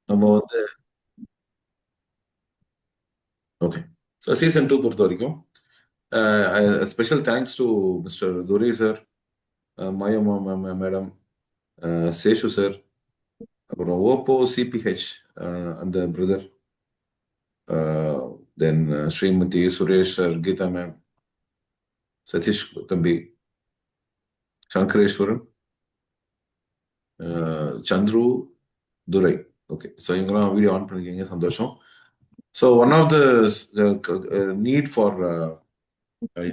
நம்ம வந்து okay. So season 2 பொறுத்த வரைக்கும் special thanks to mister Durai sir, Mayama madam, Seshu sir, அப்புறம் ஓப்போ சிபிஹெச் அந்த brother, then Srimathi Suresh sir, Geetha ma'am, Sathish தம்பி, சங்கரேஸ்வரன், சந்துரு, துரை. ஓகே, ஸோ இவங்கெல்லாம் வீடியோ ஆன் பண்ணிருக்கீங்க, சந்தோஷம். So one of the need for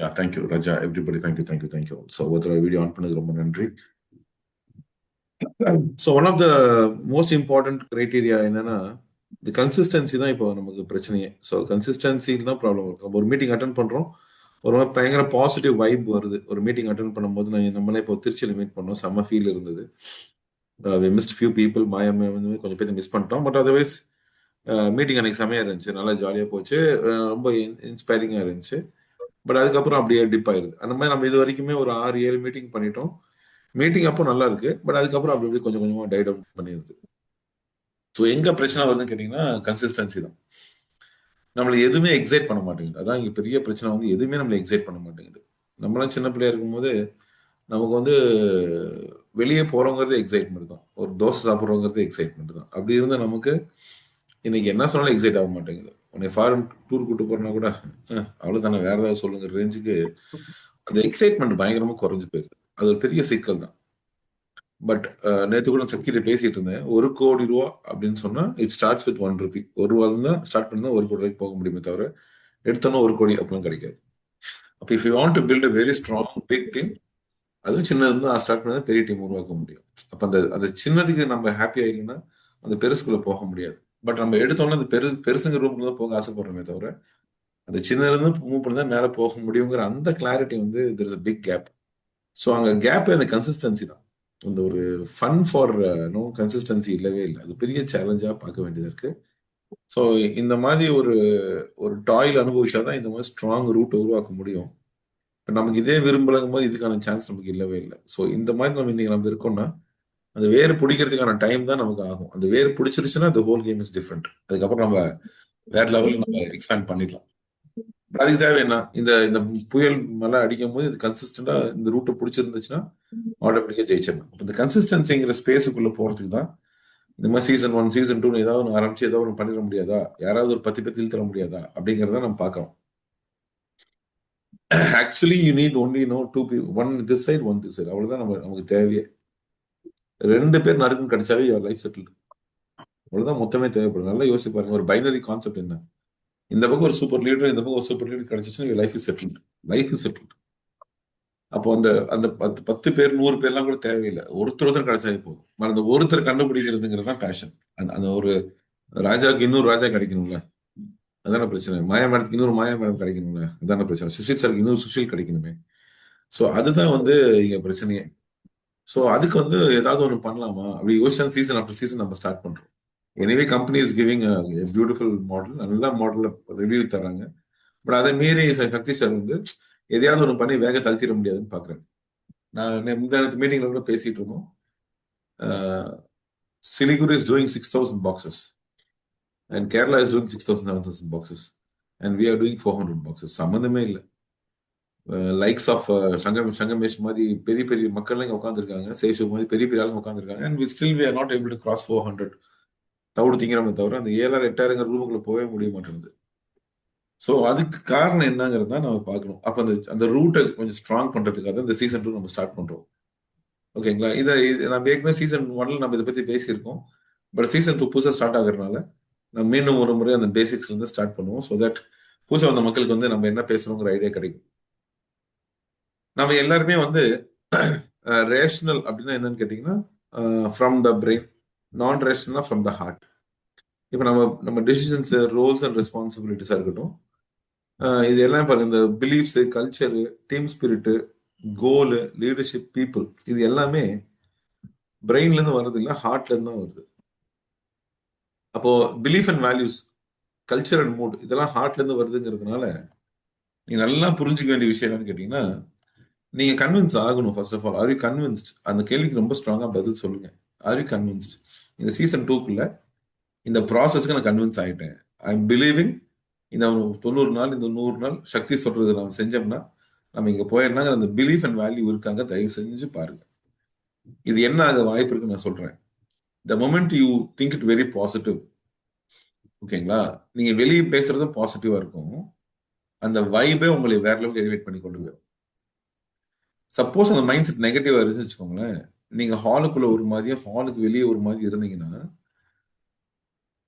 ya thank you Raja, everybody thank you thank you thank you. So ஒருத்தர் video on பண்ணது ரொம்ப நன்றி. So one of the most important criteria என்னன்னா, இந்த கன்சிஸ்டன்சி தான் இப்போ நமக்கு பிரச்சனையே. ஸோ கன்சிஸ்டன்சி தான் ப்ராப்ளம் வருது. நம்ம ஒரு மீட்டிங் அட்டன் பண்றோம், ஒரு மாதிரி பயங்கர பாசிட்டிவ் வைப் வருது. ஒரு மீட்டிங் அட்டன் பண்ணும்போது நம்மளே இப்போ திருச்சியில் மீட் பண்ணோம், செம்ம ஃபீல் இருந்தது. மிஸ்ட் ஃபியூ பீப்புள், மாயமே வந்து கொஞ்சம் பேர் மிஸ் பண்ணிட்டோம். பட் அதர்வைஸ் மீட்டிங் அன்னைக்கு செமையா இருந்துச்சு, நல்லா ஜாலியாக போச்சு, ரொம்ப இன்ஸ்பைரிங்காக இருந்துச்சு. பட் அதுக்கப்புறம் அப்படியே டிப் ஆயிருது. அந்த மாதிரி நம்ம இது வரைக்குமே ஒரு 6-7 மீட்டிங் பண்ணிட்டோம். மீட்டிங் அப்போ நல்லா இருக்கு, பட் அதுக்கப்புறம் அப்படி இப்படி கொஞ்சம் கொஞ்சமா டை டவுன் பண்ணிடுது. ஸோ எங்க பிரச்சனை வருதுன்னு கேட்டீங்கன்னா, கன்சிஸ்டன்சி தான். நம்மளை எதுவுமே எக்ஸைட் பண்ண மாட்டேங்குது. அதான் இங்க பெரிய பிரச்சனை, வந்து எதுவுமே நம்மளை எக்ஸைட் பண்ண மாட்டேங்குது. நம்மளாம் சின்ன பிள்ளையா இருக்கும்போது நமக்கு வந்து வெளியே போறோங்கிறது எக்ஸைட்மெண்ட் தான், ஒரு தோசை சாப்பிட்றோங்கிறது எக்ஸைட்மெண்ட் தான். அப்படி இருந்தா நமக்கு இன்னைக்கு என்ன சொன்னாலும் எக்ஸைட் ஆக மாட்டேங்குது. உன்னை ஃபாரின் டூர் கூட்டு போறனா கூட அவ்வளவுதானே, வேற ஏதாவது சொல்லுங்க ரேஞ்சுக்கு அந்த எக்ஸைட்மெண்ட் பயங்கரமா குறைஞ்சு போயிருது. அது ஒரு பெரிய சிக்கல் தான். பட் நேற்று கூட சக்தியில பேசிட்டு இருந்தேன். 1 கோடி ரூபா அப்படின்னு சொன்னா இட் ஸ்டார்ட்ஸ் வித் 1 ரூபி. ரூபா தான் ஸ்டார்ட் பண்ணா 1 கோடி ரூபாய்க்கு போக முடியுமே தவிர எடுத்தோன்னா 1 கோடி அப்படிலாம் கிடைக்காது. அப்ப if you want to build a very strong big team, அதுவும் சின்னது தான் ஸ்டார்ட் பண்ணா பெரிய டீம் உருவாக்க முடியும். அப்ப அந்த அந்த சின்னதுக்கு நம்ம ஹாப்பி ஆயிட்டோம்னா அந்த பெருசுக்குள்ள போக முடியாது. பட் நம்ம எடுத்தோம்னா அந்த பெருசுங்க ரூம்ல தான் போக ஆசைப்படுறோமே தவிர அந்த சின்னதுல இருந்து மூவ் பண்ணி தான் மேல போக முடியுங்கிற அந்த கிளாரிட்டி வந்து there is a big gap. So அங்க கேப் அந்த கன்சிஸ்டன்சி தான். அந்த ஒரு ஃபன் ஃபார் நோ கன்சிஸ்டன்சி இல்லவே இல்லை. அது பெரிய சேலஞ்சா பார்க்க வேண்டியது இருக்கு. ஸோ இந்த மாதிரி ஒரு ஒரு டாயில் அனுபவிச்சாதான் இந்த மாதிரி ஸ்ட்ராங் ரூட்டை உருவாக்க முடியும். இப்போ நமக்கு இதே விரும்பலங்கும் போது இதுக்கான சான்ஸ் நமக்கு இல்லவே இல்லை. ஸோ இந்த மாதிரி நம்ம இன்னைக்கு நம்ம இருக்கோம்னா அந்த வேர் பிடிக்கிறதுக்கான டைம் தான் நமக்கு ஆகும். அந்த வேர் பிடிச்சிருச்சுன்னா the whole game is different. அதுக்கப்புறம் நம்ம வேற லெவலில் நம்ம எக்ஸ்பேண்ட் பண்ணிடலாம். அதுக்கு தேவை என்ன, இந்த இந்த புயல் மழை அடிக்கும் போது இது கன்சிஸ்டண்டா இந்த ரூட்டை பிடிச்சிருந்துச்சுன்னா ஆட்டோமேட்டிக்கா ஜெயிச்சிடலாம். இந்த கன்சிஸ்டன்சிங்கிற ஸ்பேஸுக்குள்ள போறதுக்கு தான் இந்த மாதிரி சீசன் 1 சீசன் 2 ஏதாவது ஒன்று ஆரம்பிச்சு ஏதாவது ஒன்று பண்ணிட முடியாதா, யாராவது ஒரு 10 பேர் இழுத்தர முடியாதா அப்படிங்கிறத நம்ம பார்க்கறோம். Actually you need only no two one this side one this side, அவ்வளவுதான் நமக்கு தேவையே. 2 பேர் நறுக்குன்னு கிடைச்சாவே யுவர் லைஃப் செட்டில். அவ்வளவுதான் மொத்தமே தேவைப்படும். நல்லா யோசிச்சு பாருங்க, ஒரு பைனரி கான்செப்ட் என்ன. இந்த பக்கம் ஒரு சூப்பர் லீடர், இந்த பக்கம் ஒரு சூப்பர் லீடர் கிடைச்சிச்சுன்னா life is settle. Life is settle. அப்போ அந்த அந்த 10 பேர் 100 பேர்லாம் கூட தேவையில்லை, ஒருத்தர் கிடைச்சாலே போதும். அந்த ஒருத்தர் கண்டுபிடிக்கிறதுங்கிறது தான் பேஷன். அந்த ஒரு ராஜாவுக்கு இன்னொரு ராஜா கிடைக்கணும்ல, அதான பிரச்சனை. மாயா மேடத்துக்கு இன்னொரு மாயா மேடம் கிடைக்கணும்ல, அதான பிரச்சனை. சுஷில் சாருக்கு இன்னொரு சுஷில் கிடைக்கணுமே. ஸோ அதுதான் வந்து இங்க பிரச்சனையே. ஸோ அதுக்கு வந்து ஏதாவது ஒன்று பண்ணலாமா அப்படி யோசிச்சா சீசன் ஆஃப்டர் சீசன் நம்ம ஸ்டார்ட் பண்றோம். Anyway company is giving beautiful model, நல்ல மாடல் ரிவ்யூ தராங்க. பட் அதை மீறி சக்தி சார் வந்து எதையாவது ஒன்று பண்ணி வேக தள்ளிட முடியாதுன்னு பாக்குறேன். நான் முந்தானத்து மீட்டிங்ல கூட பேசிட்டு இருந்தோம். Siliguri is doing 6,000 boxes and Kerala is doing 6,000 7,000 boxes and we are doing 400 boxes. சம்மந்தமே இல்லை. லைக்ஸ் ஆஃப் சங்கமேஷ் மாதிரி பெரிய பெரிய மக்கள் இங்க உட்காந்துருக்காங்க, சேஷு மாதிரி பெரிய பெரிய ஆளுங்க உட்காந்துருக்காங்க. And we still we are not able to cross 400. தவிடு திங்கிறோமே தவிர அந்த 7,000 8,000 ரூமுக்குள்ள போகவே முடிய மாட்டேங்குது. ஸோ அதுக்கு காரணம் என்னங்கிறது தான் நம்ம பார்க்கணும். அப்போ அந்த அந்த ரூட்டை கொஞ்சம் ஸ்ட்ராங் பண்றதுக்காக தான் இந்த சீசன் 2 நம்ம ஸ்டார்ட் பண்றோம். ஓகேங்களா. இது நம்ம ஏற்கனவே சீசன் 1 நம்ம இதை பத்தி பேசியிருக்கோம். பட் சீசன் 2 புதுசாக ஸ்டார்ட் ஆகுறதுனால நம்ம மீண்டும் ஒரு முறை அந்த பேசிக்ஸ்ல இருந்து ஸ்டார்ட் பண்ணுவோம். ஸோ தட் புதுசாக வந்த மக்களுக்கு வந்து நம்ம என்ன பேசுறோங்கிற ஐடியா கிடைக்கும். நம்ம எல்லாருமே வந்து ரேஷனல் அப்படின்னா என்னன்னு கேட்டீங்கன்னா ஃப்ரம் த பிரெயின், நான் ரேஷனல்னா ஃப்ரம் த ஹார்ட். இப்போ நம்ம நம்ம டெசிஷன்ஸ், ரோல்ஸ் அண்ட் ரெஸ்பான்சிபிலிட்டிஸா இருக்கட்டும், இது எல்லாம் பாருங்க, இந்த beliefs, culture, team spirit, goal, leadership, people, இது எல்லாமே பிரெயின்ல இருந்து வர்றது இல்லை, ஹார்ட்ல இருந்து தான் வருது. அப்போ belief and values, culture and mood இதெல்லாம் ஹார்ட்ல இருந்து வருதுங்கிறதுனால நீங்க நல்லா புரிஞ்சுக்க வேண்டிய விஷயம் என்னன்னு கேட்டீங்கன்னா, நீங்க கன்வின்ஸ் ஆகணும். First of all, are you convinced? அந்த கேள்விக்கு ரொம்ப ஸ்ட்ராங்கா பதில் சொல்லுங்க. Are you convinced? இந்த சீசன் 2க்குள்ள இந்த ப்ராசஸ்க்கு நான் கன்வின்ஸ் ஆயிட்டேன். ஐ எம் பிலீவிங் இந்த 90 நாள் இந்த 100 நாள் சக்தி சொல்றது நம்ம செஞ்சோம்னா நம்ம இங்க போயிடனாங்க. அந்த பிலீஃப் அண்ட் வேல்யூ இருக்காங்க, தயவு செஞ்சு பாருங்க. இது என்ன ஆக வாய்ப்பு இருக்குன்னு நான் சொல்றேன். The moment you think it very positive, ஓகேங்களா, நீங்க வெளியே பேசுறதும் பாசிட்டிவா இருக்கும். அந்த வைபே உங்களை வேற லெவலுக்கு எலிவேட் பண்ணி கொண்டு போயிடும். சப்போஸ் அந்த மைண்ட் செட் நெகட்டிவா இருந்துச்சு வச்சுக்கோங்களேன், நீங்க ஹாலுக்குள்ள ஒரு மாதிரியும் ஹாலுக்கு வெளியே ஒரு மாதிரி இருந்தீங்கன்னா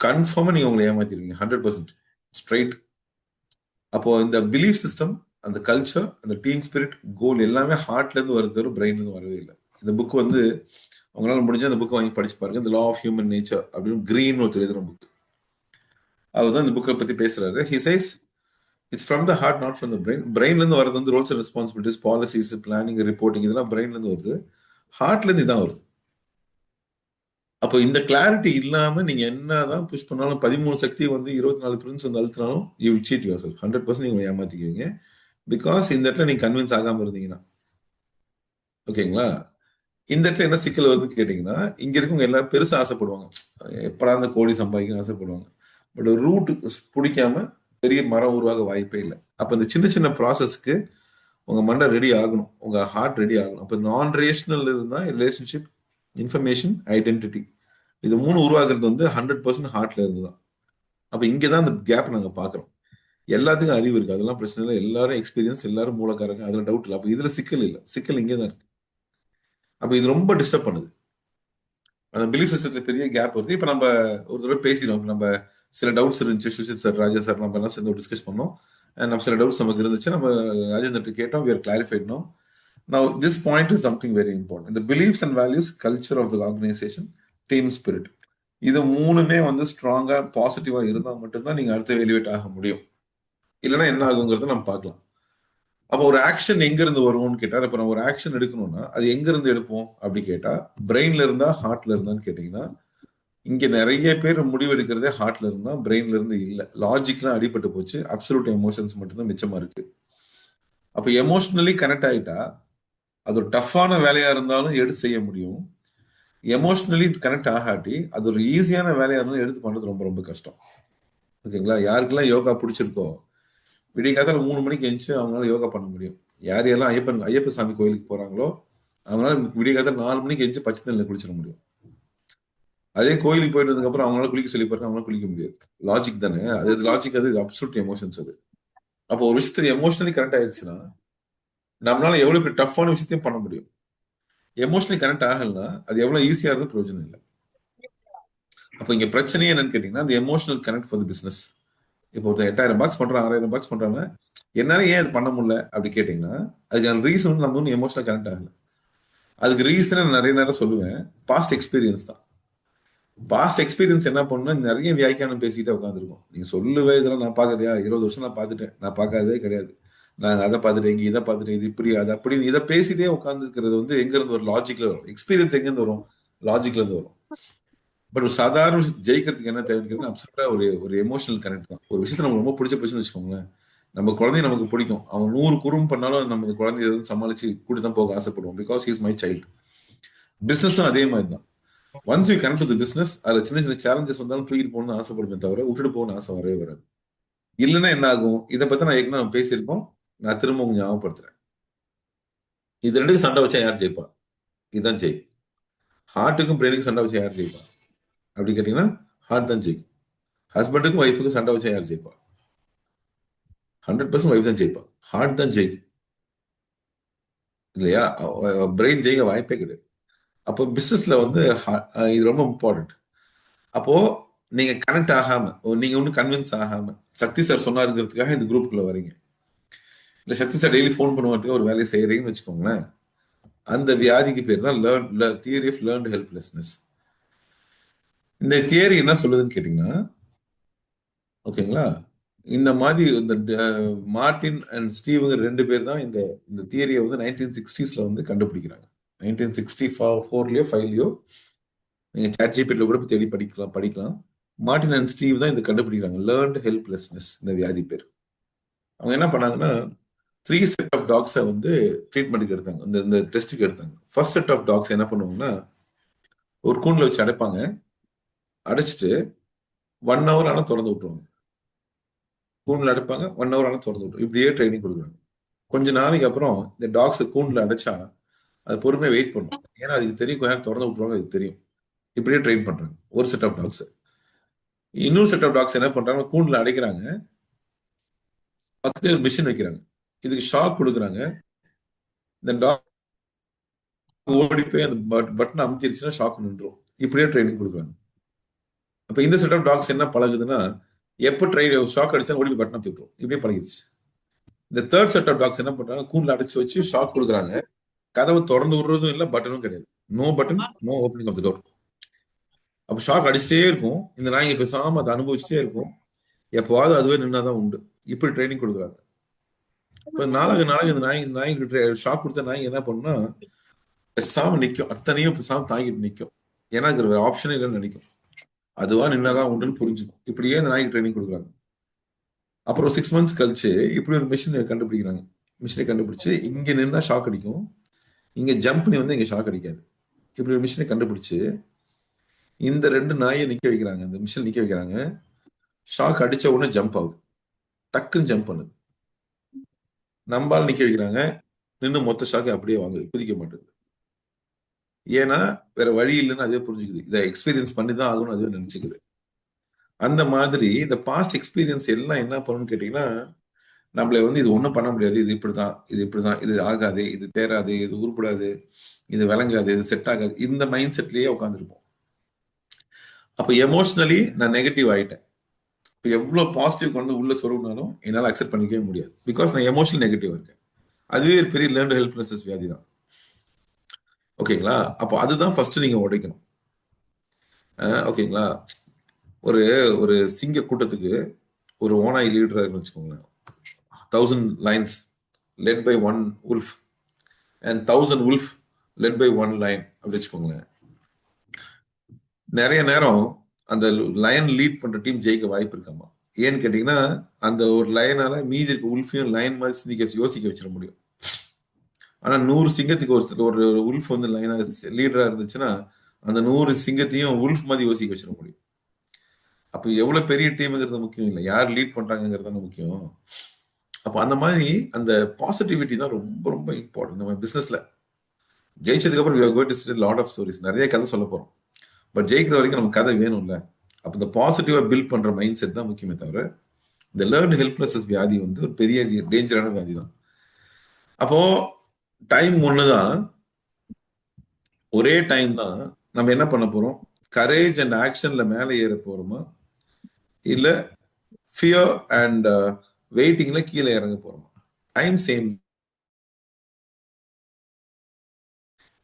கன்ஃபார்மா நீங்க உங்களை ஏமாத்திருவீங்க 100% ஸ்ட்ரைட். அப்போ இந்த பிலீஃப் சிஸ்டம், அந்த கல்ச்சர், அந்த டீம் ஸ்பிரிட், கோல் எல்லாமே ஹார்ட்ல இருந்து வருது, தவிர பிரெயின்ல இருந்து வரவே இல்லை. இந்த புக் வந்து உங்களால முடிஞ்ச அந்த புக் வாங்கி படிச்சு பாருங்க. இந்த லா ஆஃப் ஹியூமன் நேச்சர் அப்படின்னு கிரீன் ஒருத்தர் எழுதுன புக். அவர் தான் இந்த புக்கை பத்தி பேசுறாரு. He says it's from the heart, not from the brain. பிரெயின்ல இருந்து வரது வந்து roles and responsibilities, policies, planning, reporting, இதெல்லாம் பிரெயின்ல இருந்து வருது. ஹார்ட்ல இருந்து இதான் வருது. அப்போ இந்த கிளாரிட்டி இல்லாம நீங்க என்னதான் புஷ் பண்ணாலும் 13 சக்தி வந்து 24 பிரின்ஸ் வந்து அழுத்தினாலும் you will cheat yourself. 100% நீங்க ஏமாத்திக்குவீங்க. பிகாஸ் இந்த இடத்துல நீங்க கன்வின்ஸ் ஆகாம இருந்தீங்கன்னா, ஓகேங்களா. இந்த இடத்துல என்ன சிக்கல் வருதுன்னு கேட்டீங்கன்னா, இங்க இருக்கவங்க எல்லாரும் பெருசா ஆசைப்படுவாங்க. எப்படா அந்த கோடி சம்பாதிக்கணும்னு ஆசைப்படுவாங்க. பட் ரூட் பிடிக்காம பெரிய மரம் உருவாக வாய்ப்பே இல்லை. அப்ப இந்த சின்ன சின்ன ப்ராசஸ்க்கு உங்க மண்டை ரெடி ஆகணும், உங்க ஹார்ட் ரெடி ஆகணும். அப்ப நான் ரேஷனல் இருந்தா ரிலேஷன்ஷிப், இன்ஃபர்மேஷன், ஐடென்டிட்டி, இது 3 உருவாக்குறது வந்து 100% ஹார்ட்ல இருந்துதான். அப்ப இங்கதான் அந்த கேப் நாங்க பாக்குறோம். எல்லாத்துக்கும் அறிவு இருக்கு, அதெல்லாம் பிரச்சனை இல்லை. எல்லாரும் எக்ஸ்பீரியன்ஸ், எல்லாரும் மூலக்காரங்க, அதுல டவுட் இல்லை. அப்ப இதுல சிக்கல் இல்லை, சிக்கல் இங்கதான் இருக்கு. அப்ப இது ரொம்ப டிஸ்டர்ப் பண்ணுது. அந்த பிலீஃப் சிஸ்டத்துல பெரிய கேப் வருது. இப்ப நம்ம ஒரு தடவை பேசிடுவோம். இப்ப நம்ம சில டவுட்ஸ் இருந்துச்சு, சுஷித் சார், ராஜா சார், நம்ம எல்லாம் சேர்ந்து டிஸ்கஸ் பண்ணோம். நம்ம சில டவுட்ஸ் நமக்கு இருந்துச்சு, நம்ம ராஜேந்திர கேட்டோம். we are clarified now. Now this point is something very important. The beliefs and values, culture of the organization, team spirit, இது மூணுமே வந்து ஸ்ட்ராங்கா பாசிட்டிவா இருந்தா மட்டும்தான் நீங்க அடுத்த எலிவேட் ஆக முடியும். இல்லைன்னா என்ன ஆகுங்கிறத நம்ம பார்க்கலாம். அப்போ ஒரு ஆக்ஷன் எங்க இருந்து வருவோம்னு கேட்டா, இப்ப நம்ம ஒரு ஆக்ஷன் எடுக்கணும்னா அது எங்க இருந்து எடுப்போம் அப்படி கேட்டா, பிரெயின்ல இருந்தா ஹார்ட்ல இருந்தான்னு கேட்டீங்கன்னா, இங்க நிறைய பேர் முடிவெடுக்கிறதே ஹார்ட்ல இருந்தா, பிரெயின்ல இருந்து இல்ல. லாஜிக்லாம் அடிபட்டு போச்சு, அப்சல்யூட் எமோஷன்ஸ் மட்டும்தான் மிச்சமா இருக்கு. அப்ப எமோஷனலி கனெக்ட் ஆயிட்டா அது ஒரு டஃப்பான வேலையா இருந்தாலும் எடுத்து செய்ய முடியும். எமோஷனலி கனெக்ட் ஆகாட்டி அது ஒரு ஈஸியான வேலையா இருந்தாலும் எடுத்து பண்றது ரொம்ப ரொம்ப கஷ்டம். ஓகேங்களா. யாருக்கெல்லாம் யோகா பிடிச்சிருக்கோ விடிய காலத்துல 3 மணிக்கு எந்திச்சு அவங்களால யோகா பண்ண முடியும். யார் யாரெல்லாம் ஐயப்ப சாமி கோயிலுக்கு போறாங்களோ அவங்களால விடிய காலத்துல 4 மணிக்கு எந்திச்சு பச்சை தண்ணியில குளிச்சிட முடியும். அதே கோயிலுக்கு போயிட்டு வந்ததுக்கு அப்புறம் அவங்களால குளிக்க சொல்லி பாருங்க, அவங்களால குளிக்க முடியாது. லாஜிக் தானே அது, லாஜிக், அது அப்சல்யூட் எமோஷன்ஸ் அது. அப்போ ஒரு விஷயத்துல எமோஷனலி கனெக்ட் ஆயிடுச்சுன்னா நம்மளால எவ்வளவு பெரிய டஃப்பான விஷயத்தையும் பண்ண முடியும். எமோஷனலி கனெக்ட் ஆகலன்னா அது எவ்வளவு ஈஸியா இருந்து பிரயோஜனம் இல்லை. அப்போ இங்க பிரச்சனையே என்னன்னு கேட்டீங்கன்னா, அந்த emotional connect for the business. இப்போ ஒருத்தர் 8,000 பாக்ஸ் பண்றான், 6,000 பாக்ஸ் பண்றாங்க, என்னால ஏன் அது பண்ண முடியல அப்படி கேட்டீங்கன்னா, அதுக்கான ரீசன் வந்து நம்ம ஒன்றும் எமோஷனல் கனெக்ட் ஆகல. அதுக்கு ரீசன் நிறைய நேரம் சொல்லுவேன், பாஸ்ட் எக்ஸ்பீரியன்ஸ் தான். பாஸ்ட் எக்ஸ்பீரியன்ஸ் என்ன பண்ணுன்னா நிறைய வியாக்கியானம் பேசிக்கிட்டே உட்காந்துருக்கும். நீங்க சொல்லுவே இதெல்லாம் நான் பார்க்கலையா, 20 வருஷம் நான் பார்த்துட்டேன், நான் பார்க்காததே கிடையாது, நாங்க அதை பார்த்துட்டேன், இங்க இதை பார்த்துட்டேன், இது இப்படி அது அப்படின்னு இதை பேசிட்டே உட்காந்துருக்கிறது வந்து எங்க இருந்து ஒரு லாஜிக்ல வரும். எக்ஸ்பீரியன்ஸ் எங்க இருந்து வரும்? லாஜிக்ல இருந்து வரும். பட் ஒரு சாதாரண விஷயத்தை ஜெயிக்கிறதுக்கு என்ன தேவைன்னு அப்சல்யூட்டா ஒரு ஒரு எமோஷனல் கனெக்ட் தான். ஒரு விஷயத்தை நமக்கு ரொம்ப பிடிச்ச போச்சுன்னு வச்சுக்கோங்களேன், நம்ம குழந்தைய நமக்கு பிடிக்கும், அவன் 100 குறும் பண்ணாலும் நம்ம குழந்தைய எதுவும் சமாளிச்சு கூட்டி தான் போக ஆசைப்படுவோம், பிகாஸ் இஸ் மை சைல்டு. பிசினஸும் அதே மாதிரி தான். Once you connect to business, அதுல சின்ன சின்ன சேலஞ்சஸ் வந்தாலும் தூக்கிட்டு போகணும்னு ஆசைப்படுமே தவிர விட்டுட்டு போகணும்னு ஆசை வரவே வராது. இல்லைன்னா என்ன ஆகும்? இதை பத்தி நான் ஏற்கனவே நம்ம பேசியிருக்கோம், நான் திரும்ப உங்க ஞாபகப்படுத்துறேன். இது ரெண்டுக்கும் சண்டை வச்சா யார் ஜெயிப்பா? இதுதான் ஜெயிக்கும். ஹார்ட்டுக்கும் பிரெயினுக்கும் சண்டை வச்சா யார் ஜெயிப்பா அப்படி கேட்டீங்கன்னா, ஹார்ட் தான் ஜெயிக்கும். ஹஸ்பண்டுக்கும் ஒய்ஃபுக்கும் சண்டை வச்சா யார் ஜெயிப்பா? 100% ஒய்ஃப் தான் ஜெயிப்பா. ஹார்ட் தான் ஜெயிக்கும், இல்லையா? பிரெயின் ஜெயிக்க வாய்ப்பே கிடையாது. அப்போ பிசினஸ்ல வந்து இது ரொம்ப இம்பார்ட்டன்ட். அப்போ நீங்க கனெக்ட் ஆகாம, நீங்க ஒன்னும் கன்வின்ஸ் ஆகாம, சக்தி சார் சொன்னாருங்கிறதுக்காக இந்த குரூப்புக்குள்ள வரீங்க, இல்ல சக்தி சார் டெய்லி ஃபோன் பண்ணுவதுக்கு ஒரு வேலையை செய்யறீங்கன்னு வச்சுக்கோங்களேன், அந்த வியாதிக்கு பேர் தான் தியரி ஆஃப் லேர்ன்ட் ஹெல்ப்லெஸ்னஸ். இந்த தியரி என்ன சொல்லுதுன்னு கேட்டீங்கன்னா, ஓகேங்களா, இந்த மாதிரி இந்த மார்டின் அண்ட் ஸ்டீவுங்க 2 பேர் தான் இந்த இந்த தியரியை வந்து 1960s வந்து கண்டுபிடிக்கிறாங்க. 1964லயோ 5லயோ நீங்க சாட் ஜிபிடில கூட தேடி படிக்கலாம். மார்டின் அண்ட் ஸ்டீவ் தான் இதை கண்டுபிடிக்கிறாங்க, லேர்ன்ட் ஹெல்ப்லெஸ்னஸ், இந்த வியாதி பேர். அவங்க என்ன பண்ணாங்கன்னா 3 செட் ஆஃப் டாக்ஸை வந்து ட்ரீட்மெண்ட்டுக்கு எடுத்தாங்க, இந்த இந்த டெஸ்ட்டுக்கு எடுத்தாங்க. ஃபர்ஸ்ட் செட் ஆஃப் டாக்ஸ் என்ன பண்ணுவாங்கன்னா, ஒரு கூண்டில் வச்சு அடைப்பாங்க. அடைச்சிட்டு 1 ஹவர் ஆனா திறந்து விட்டுருவாங்க. கூண்டில் அடைப்பாங்க, 1 ஹவர் ஆனா திறந்து விட்டுரும். இப்படியே ட்ரைனிங் கொடுக்குறாங்க. கொஞ்ச நாளைக்கு அப்புறம் இந்த டாக்ஸ் கூண்டில் அடைச்சா அது பொறுமையா வெயிட் பண்ணும். ஏன்னா அதுக்கு தெரியும் கொஞ்ச நேரம் திறந்து விட்டுருவாங்க, அதுக்கு தெரியும். இப்படியே ட்ரெயின் பண்றாங்க ஒரு செட் ஆஃப் டாக்ஸ். இன்னொரு செட் ஆஃப் டாக்ஸ் என்ன பண்றாங்க, கூண்டில் அடைக்கிறாங்க, பக்கத்துல மிஷின் வைக்கிறாங்க, இதுக்கு ஷாக் கொடுக்குறாங்க. இந்த டாக் ஓடி போய் அந்த பட்டனை அமுத்திருச்சுன்னா ஷாக் நின்றும். இப்படியே ட்ரைனிங் கொடுக்குறாங்க. அப்ப இந்த செட் ஆஃப் டாக்ஸ் என்ன பழகுதுன்னா, எப்போ ஷாக் அடிச்சா ஓடி போய் பட்டன் அமுத்தி விட்டுரும். இப்படியே பழகிடுச்சு. இந்த தேர்ட் செட் ஆஃப் டாக்ஸ் என்ன பண்றாங்க, கூண்டில் அடைச்சு வச்சு ஷாக் கொடுக்குறாங்க, கதவை திறந்து விடுறதும் இல்லை, பட்டனும் கிடையாது. No button, no opening of the door. அப்ப ஷாக் அடிச்சுட்டே இருக்கும், இந்த நாய்ங்க பேசாம அதை அனுபவிச்சுட்டே இருக்கும், எப்போவாவது அதுவே நின்னாதான் உண்டு. இப்படி ட்ரைனிங் கொடுக்குறாங்க. இப்ப நாளாக நாளாக இந்த நாய்க்கு ஷாக் கொடுத்த நாய்ங்க என்ன பண்ணும்னா பேசாம நிக்கும், அத்தனையும் பேசாம தாங்கிட்டு நிக்கும். ஏன்னா அது ஒரு ஆப்ஷனே இல்லைன்னு நினைக்கும், அதுவா நின்னாதான் உண்டுன்னு புரிஞ்சுக்கும். இப்படியே இந்த நாய்க்கு ட்ரைனிங் கொடுக்குறாங்க. அப்புறம் 6 மந்த்ஸ் கழிச்சு இப்படி ஒரு மிஷினை கண்டுபிடிக்கிறாங்க. மிஷினை கண்டுபிடிச்சு இங்க நின்னா ஷாக் அடிக்கும், இங்க ஜம்ப் பண்ணி வந்து இங்க ஷாக் அடிக்காது. இப்படி ஒரு மிஷினை கண்டுபிடிச்சு இந்த 2 நாயை நிக்க வைக்கிறாங்க, இந்த மிஷின் நிக்க வைக்கிறாங்க. ஷாக் அடிச்ச உடனே ஜம்ப் ஆகுது, டக்குன்னு ஜம்ப் பண்ணுது. நம்பால் நிக்க வைக்கிறாங்க, நின்று மொத்த ஷாக்கை அப்படியே வாங்குது, குதிக்க மாட்டேங்குது. ஏன்னா வேற வழி இல்லைன்னு அதே புரிஞ்சுக்குது, இதை எக்ஸ்பீரியன்ஸ் பண்ணி தான் ஆகணும்னு அதுவே நினைச்சுக்குது. அந்த மாதிரி இந்த பாஸ்ட் எக்ஸ்பீரியன்ஸ் எல்லாம் என்ன பண்ணணும்னு கேட்டீங்கன்னா, நம்மள வந்து இது ஒன்றும் பண்ண முடியாது, இது இப்படிதான், இது இப்படிதான், இது ஆகாது, இது தேராது, இது உருப்படாது, இது விளங்காது, இது செட் ஆகாது, இந்த மைண்ட் செட்லயே உட்காந்துருப்போம். அப்ப எமோஷனலி நான் நெகட்டிவ் ஆயிட்டேன். இப்போ எவ்வளவு பாசிட்டிவ் வந்து உள்ள சொருவினாலும் என்னால் அக்செப்ட் பண்ணிக்கவே முடியாது, பிகாஸ் நான் எமோஷனல் நெகட்டிவ் இருக்கேன். அதுவே ஒரு பெரிய லேர்ன்டு ஹெல்ப்லெஸ்னஸ் வியாதி தான். ஓகேங்களா? அப்போ அதுதான் ஃபர்ஸ்ட் நீங்க உடைக்கணும். ஓகேங்களா? ஒரு ஒரு சிங்க கூட்டத்துக்கு ஒரு ஓனாய் லீடர் வச்சுக்கோங்களேன். 1000 lions led by one wolf and 1000 wolf led by one lion அப்படி வச்சுக்கோங்களேன். நிறைய நேரம் அந்த லயன் லீட் பண்ற டீம் ஜெயிக்க வாய்ப்பு இருக்காமா. ஏன்னு கேட்டீங்கன்னா, அந்த ஒரு லயனால மீதி இருக்க உல்ஃபையும் லயன் மாதிரி சிந்திக்க யோசிக்க வச்சிட முடியும். ஆனா 100 சிங்கத்துக்கு ஒரு உல்ஃப் வந்து லைனா லீடரா இருந்துச்சுன்னா அந்த 100 சிங்கத்தையும் உல்ஃப் மாதிரி யோசிக்க வச்சிட முடியும். அப்ப எவ்வளவு பெரிய டீம்ங்கிறது முக்கியம் இல்லை, யார் லீட் பண்றாங்கிறது தானே முக்கியம். அப்ப அந்த மாதிரி அந்த பாசிட்டிவிட்டி தான் ரொம்ப ரொம்ப இம்பார்ட்டன்ட். நம்ம பிசினஸ்ல ஜெயிச்சதுக்கு அப்புறம் we are going to see a lot of stories, நிறைய கதை சொல்ல போறோம். பட் ஜெயிக்கிற வரைக்கும் நமக்கு கதை வேணும்ல. அப்ப இந்த பாசிட்டிவா பில்ட் பண்ற மைண்ட் செட் தான் முக்கியமே தவிர, இந்த லேர்ன் ஹெல்ப்லெஸ்னஸ் வியாதி வந்து ஒரு பெரிய டேஞ்சரான வியாதி தான். அப்போ டைம் ஒண்ணுதான், ஒரே டைம் தான். நம்ம என்ன பண்ண போறோம், கரேஜ் அண்ட் ஆக்ஷன்ல மேல ஏற போறோமா, இல்ல ஃபியர் அண்ட் வெயிட்டிங்ல கீழே இறங்க போறோமா? Time same.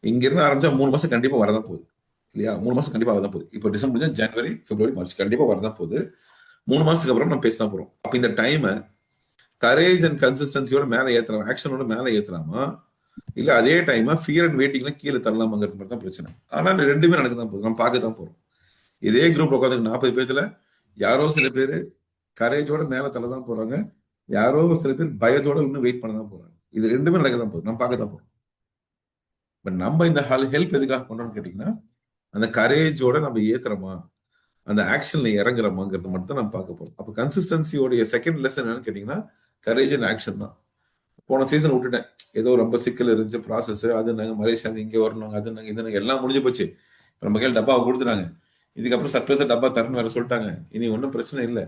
இங்க இருந்து ஆரம்பிச்சா 3 மாசம் கண்டிப்பா வரதான் போகுது இல்லையா? 3 மாசம் கண்டிப்பா வரதான் போகுது. இப்போ டிசம்பர், ஜனவரி, பிப்ரவரி, மார்ச் கண்டிப்பா வரதான் போகுது. 3 மாசத்துக்கு அப்புறம் நம்ம பேசதான் போறோம். அப்ப இந்த டைமை கரேஜ் அண்ட் கன்சிஸ்டன்சியோட மேல ஏத்தலாம், ஆக்ஷனோட மேல ஏத்தலாமா, இல்ல அதே டைம் ஃபியர் அண்ட் வெயிட்டிங்ல கீழே தள்ளலாமாங்கிறது மட்டும் தான் பிரச்சனை. ஆனா ரெண்டுமே நடக்க தான் போகுது, நம்ம பார்க்க தான் போறோம். இதே குரூப் உட்காந்து 40 பேர்த்துல யாரோ சில பேர் கரேஜோட மேல தள்ள தான் போறாங்க, யாரோ சில பேர் பயத்தோட இன்னும் வெயிட் பண்ண தான் போறாங்க. இது ரெண்டுமே நடக்க தான் போகுது, நம்ம பார்க்க தான் போறோம். பட் நம்ம இந்த ஹெல்ப் எதுக்காக பண்றோம்னு கேட்டீங்கன்னா, அந்த கரேஜோட நம்ம ஏத்துறோமா, அந்த ஆக்ஷன்ல இறங்குறோமாங்கிறது மட்டும் தான் நம்ம பார்க்க போறோம். அப்போ கன்சிஸ்டன்சியோடைய செகண்ட் லெசன் என்னன்னு கேட்டீங்கன்னா, கரேஜ் அண்ட் ஆக்ஷன் தான். போன சீசன் விட்டுட்டேன், ஏதோ ரொம்ப சிக்கல் இருந்துச்சு ப்ராசஸ், அது நாங்கள் மலேசியா இங்கே வரணும், அது நாங்கள் இது நாங்கள் எல்லாம் முடிஞ்சு போச்சு. நம்ம கையில் டப்பாவை கொடுத்துட்டாங்க, இதுக்கப்புறம் சர்ப்ரைஸா டப்பா தரணும் வேற சொல்லிட்டாங்க, இனி ஒன்றும் பிரச்சனை இல்லை,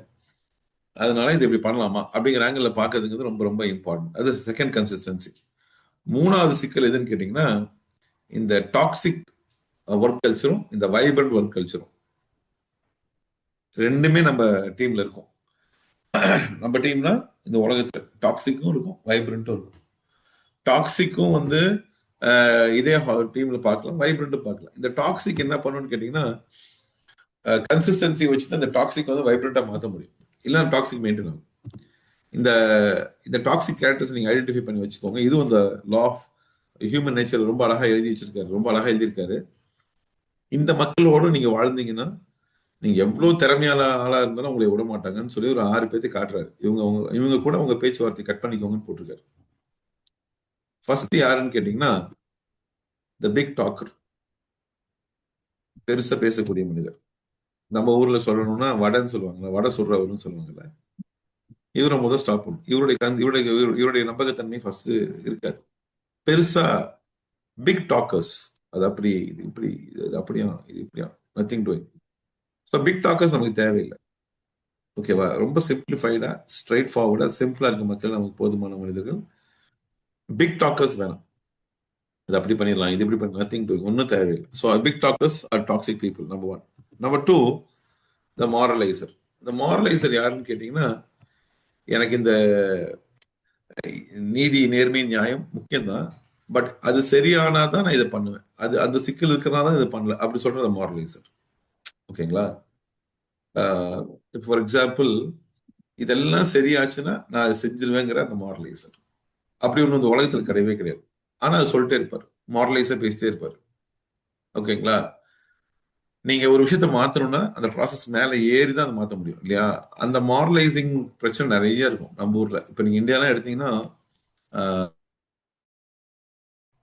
அதனால இது இப்படி பண்ணலாமா அப்படிங்கிற ஆங்கிள் பார்க்கறதுங்கிறது ரொம்ப ரொம்ப இம்பார்ட்டன்ட். அது செகண்ட் கன்சிஸ்டன்சி. மூணாவது சிக்கல் எதுன்னு கேட்டீங்கன்னா, இந்த டாக்ஸிக் ஒர்க் கல்ச்சரும் இந்த வைப்ரண்ட் ஒர்க் கல்ச்சரும் ரெண்டுமே நம்ம டீம்ல இருக்கும். நம்ம டீம்னா இந்த உலகத்துல டாக்ஸிக்கும் இருக்கும், வைப்ரண்ட்டும் இருக்கும். டாக்ஸிக்கும் வந்து இதே டீம்ல பார்க்கலாம், வைப்ரண்ட்டும் பார்க்கலாம். இந்த டாக்ஸிக் என்ன பண்ணணும்னு கேட்டீங்கன்னா, கன்சிஸ்டன்சி வச்சு தான் இந்த டாக்ஸிக் வந்து வைப்ரண்டா மாற்ற முடியும், இல்லைன்னா டாக்ஸிக் மெயின்டைன் ஆகும். இந்த இந்த டாக்ஸிக் கேரக்டர்ஸ் நீங்க ஐடென்டிஃபை பண்ணி வச்சுக்கோங்க. இதுவும் இந்த லா ஆஃப் ஹியூமன் நேச்சர் ரொம்ப அழகா எழுதி வச்சிருக்காரு, ரொம்ப அழகா எழுதியிருக்காரு. இந்த மக்களோட நீங்க வாழ்ந்தீங்கன்னா, நீங்க எவ்வளவு திறமையான ஆளா இருந்தாலும் உங்களை விட மாட்டாங்கன்னு சொல்லி ஒரு 6 பேர்த்தை காட்டுறாரு. இவங்க கூட உங்க பேச்சுவார்த்தை கட் பண்ணிக்கோங்கன்னு போட்டிருக்காரு. ஃபர்ஸ்ட் யாருன்னு கேட்டீங்கன்னா, த பிக் டாக்கர், பெருசா பேசக்கூடிய மனிதர். நம்ம ஊர்ல சொல்லணும்னா வடைன்னு சொல்லுவாங்கல்ல, வடை சுடுறவருன்னு சொல்லுவாங்கல்ல. இவரை முதல் ஸ்டாப் பண்ணும். இவருடைய நம்பகத்தன்மை ஃபர்ஸ்ட் இருக்காது. பெருசா பிக் டாக்கர்ஸ், அது அப்படி இது இப்படி இது அப்படியா இது இப்படியா, nothing doing. So big talkers நமக்கு தேவையில்லை. ஓகேவா? ரொம்ப சிம்பிளிஃபைடா ஸ்ட்ரைட் ஃபார்வர்டா சிம்பிளா இருக்க மக்கள் நமக்கு போதுமான மனிதர்கள். பிக் டாக்கர்ஸ் வேணாம். இது அப்படி பண்ணிடலாம், இது இப்படி பண்ணலாம், நத்திங் டூயிங், ஒன்றும் தேவையில்லை. So big talkers are toxic people, number one. Number two, the moraliser. இந்த மாரலைசர் யாருன்னு கேட்டீங்கன்னா, எனக்கு இந்த நீதி நேர்மை நியாயம் முக்கியம்தான், பட் அது சரியானா தான் நான் இதை பண்ணுவேன், அது அந்த சிக்கல் இருக்கிறதா தான் இதை பண்ணல அப்படி சொல்றது மாரலைசர். ஓகேங்களா? ஃபார் எக்ஸாம்பிள், இதெல்லாம் சரியாச்சுன்னா நான் அதை செஞ்சிருவேங்கிற அந்த மாரலைசர். அப்படி ஒன்று இந்த உலகத்தில் கிடையவே கிடையாது. ஆனா அது சொல்லிட்டே இருப்பார், மாரலைசர் பேசிட்டே இருப்பார். ஓகேங்களா? நீங்க ஒரு விஷயத்த மாத்தணும்னா அந்த ப்ராசஸ் மேல ஏறி தான் அதை மாத்த முடியும் இல்லையா? அந்த மாரலைசிங் பிரச்சனை நிறைய இருக்கும் நம்ம ஊர்ல. இப்ப நீங்க இந்தியாலாம் எடுத்தீங்கன்னா, ஆஹ்,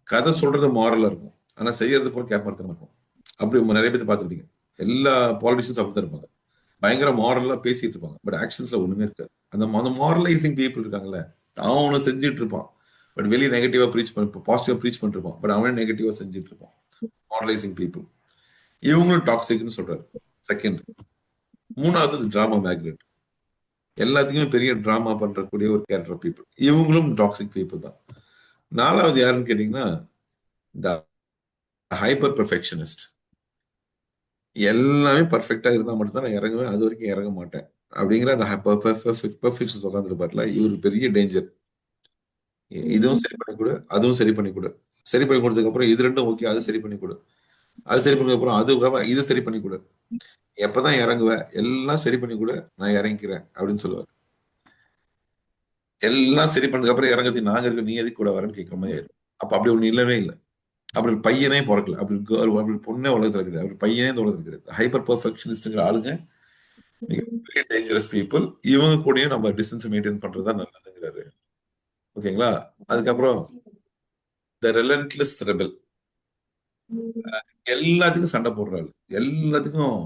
கதை சொல்றது மாரலா இருக்கும், ஆனா செய்யறது போல கேட்படுத்தணும் இருக்கும். அப்படி நிறைய பேர் பார்த்துருப்பீங்க. எல்லா பாலிட்டிஷியன்ஸ் அப்படித்தான் இருப்பாங்க. பயங்கர மாரலா பேசிட்டு இருப்பாங்க, பட் ஆக்ஷன்ஸ்ல ஒண்ணுமே இருக்காது. அந்த மாரலைசிங் பீப்புள் இருக்காங்கல்ல, அவன் ஒண்ணு செஞ்சுட்டு இருப்பான், பட் வெளியே நெகட்டிவா ப்ரீச் பண்ண பாசிட்டிவா ப்ரீச் பண்ணிட்டு இருப்பான், பட் அவனே நெகட்டிவா செஞ்சுட்டு இருப்பான். மாரலைசிங் பீப்புள், இவங்களும் டாக்ஸிக்னு சொல்றாரு. செகண்ட். மூணாவது டிராமா மேக்னெட். எல்லாத்துக்குமே பெரிய டிராமா பண்றக்கூடிய ஒரு கேரக்டர் பீப்புள், இவங்களும் டாக்ஸிக் பீப்புள் தான். நாலாவது யாருன்னு கேட்டீங்கன்னா, இந்த ஹைப்பர் பெர்ஃபெக்ஷனிஸ்ட். எல்லாமே பர்ஃபெக்டா இருந்தா மட்டும் தான் நான் இறங்குவேன், அது வரைக்கும் இறங்க மாட்டேன் அப்படிங்கிற அந்த பெர்ஃபெக்ஷன் உட்காந்துருப்பாருல, இவருக்கு பெரிய டேஞ்சர். இதுவும் சரி பண்ணி கொடு, அதுவும் சரி பண்ணி கொடு, சரி பண்ணி கொடுத்ததுக்கு அப்புறம் இது ரெண்டும் ஓகே, அது சரி பண்ணி கொடு, அது சரி பண்ணதுக்கு அப்புறம் அது இது சரி பண்ணி கொடு, எப்பதான் இறங்குவ, எல்லாம் சரி பண்ணி கொடு, நான் இறங்கிக்கிறேன் அப்படின்னு சொல்லுவார். எல்லாம் சரி பண்ணதுக்கு அப்புறம் இறங்குறதுக்கு நாங்க இருக்க, நீ எதுக்கு கூட வரேன்னு கேட்கிற மாதிரி ஆயிரும். அப்ப அப்படி ஒண்ணு இல்லவே இல்லை. அப்படி ஒரு பையனே பிறக்கல, அப்படி அப்படி பொண்ணே உலகத்துல கிடையாது, அப்படி பையனே இந்த உலகத்துல கிடையாது. ஹைப்பர் பெர்ஃபெக்ஷனிஸ்ட்ங்கிற ஆளுங்க மிகப்பெரிய டேஞ்சரஸ் பீப்புள். இவங்க கூடயும் நம்ம டிஸ்டன்ஸ் மெயின்டைன் பண்றதுதான் நல்லதுங்கிறாரு. ஓகேங்களா? அதுக்கப்புறம் த ரெலன்ட்லெஸ் ரெபல். எல்லாத்துக்கும் சண்டை போடுறாரு, எல்லாத்துக்கும்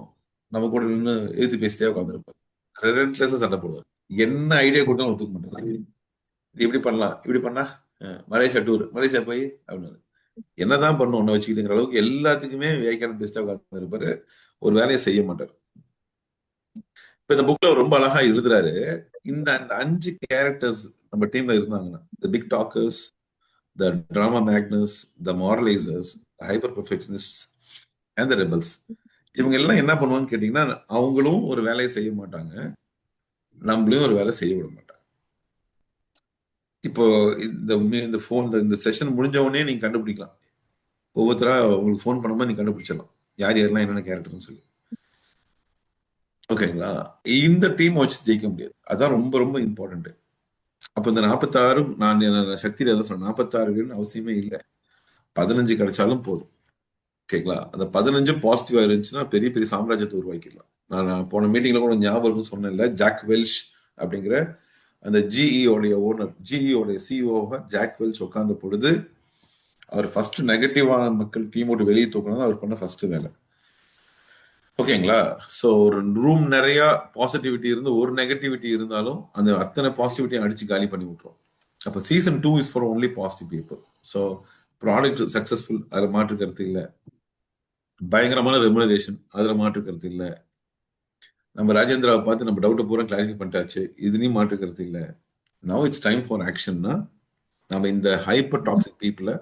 நம்ம கூட நின்று எழுத்து பேசிட்டே உட்காந்துருப்பாரு. ரெலன்ட்லெஸ்ஸா சண்டை போடுவார். என்ன ஐடியா கொடுத்தாலும் ஒத்துக்க மாட்டாரு. இது இப்படி பண்ணலாம், இப்படி பண்ணா மலேசியா டூர், மலேசியா போய் அப்படின்னு என்னதான் பண்ணும் ஒன்ன வச்சுக்கிட்டுங்கிற அளவுக்கு எல்லாத்துக்குமே வேக்கான பெஸ்டா உட்கார்ந்து இருப்பாரு. ஒரு வேலையை செய்ய மாட்டார். இப்ப இந்த புக்ல ரொம்ப அழகா எழுதுறாரு. இந்த அந்த 5 கேரக்டர்ஸ் நம்ம டீம்ல இருந்தாங்கன்னா, the big talkers, the drama magnets, the moralisers, hyper perfectionist and the rebels. இவங்க எல்லாம் என்ன பண்ணுவாங்கன்னு கேட்டீங்கன்னா, அவங்களும் ஒரு வேலையை செய்ய மாட்டாங்க, நம்மளையும் ஒரு வேலை செய்ய விட மாட்டாங்க. இப்போ இந்த போன் இந்த செஷன் முடிஞ்ச உடனே நீங்க கண்டுபிடிக்கலாம். ஒவ்வொருத்தரா உங்களுக்கு ஃபோன் பண்ணும்போது நீங்க கண்டுபிடிச்சிடலாம் யார் யாரெல்லாம் என்னென்ன கேரக்டர்னு சொல்லி. ஓகேங்களா? இந்த டீம் வச்சு ஜெயிக்க முடியாது. அதான் ரொம்ப ரொம்ப இம்பார்ட்டன்ட். அப்ப இந்த 46 நான் சக்தியில தான் சொன்னேன், 46 பேர்னு அவசியமே இல்லை, 15 கிடைச்சாலும் போதும். ஓகேங்களா? அந்த 15 பாசிட்டிவா இருந்துச்சுன்னா பெரிய பெரிய சாம்ராஜ்யத்தை உருவாக்கிடலாம். நான் போன மீட்டிங்ல கூட ஞாபகம் இருக்குன்னு சொன்னேன்ல, ஜாக் வெல்ஷ் அப்படிங்கிற அந்த GE owner, GE CEO Jack Welch உட்கார்ந்த பொழுது அவர் ஃபர்ஸ்ட் நெகட்டிவான மக்கள் டீம் விட்டு வெளியே தூக்கணும் அவர் பண்ண ஃபர்ஸ்ட் வேலை. ஓகேங்களா? ஸோ ஒரு ரூம் நிறைய பாசிட்டிவிட்டி இருந்து ஒரு நெகட்டிவிட்டி இருந்தாலும் அந்த அத்தனை பாசிட்டிவிட்டியும் அடிச்சு காலி பண்ணி விட்டுரும். அப்போ season 2 is for only positive people. So product successful, அதில் மாற்று கருத்து இல்லை. பயங்கரமான ரெமுனரேஷன், அதில் மாற்று கருத்து இல்லை. நம்ம ராஜேந்திராவை பார்த்து நம்ம டவுட்டை பூரா கிளாரிஃபை பண்ணிட்டாச்சு, இதுலயும் மாற்று கருத்து இல்லை. நவ் இட்ஸ் டைம் ஃபார் ஆக்ஷன்னா நம்ம இந்த ஹைப்பர் டாக்ஸிக் பீப்புளை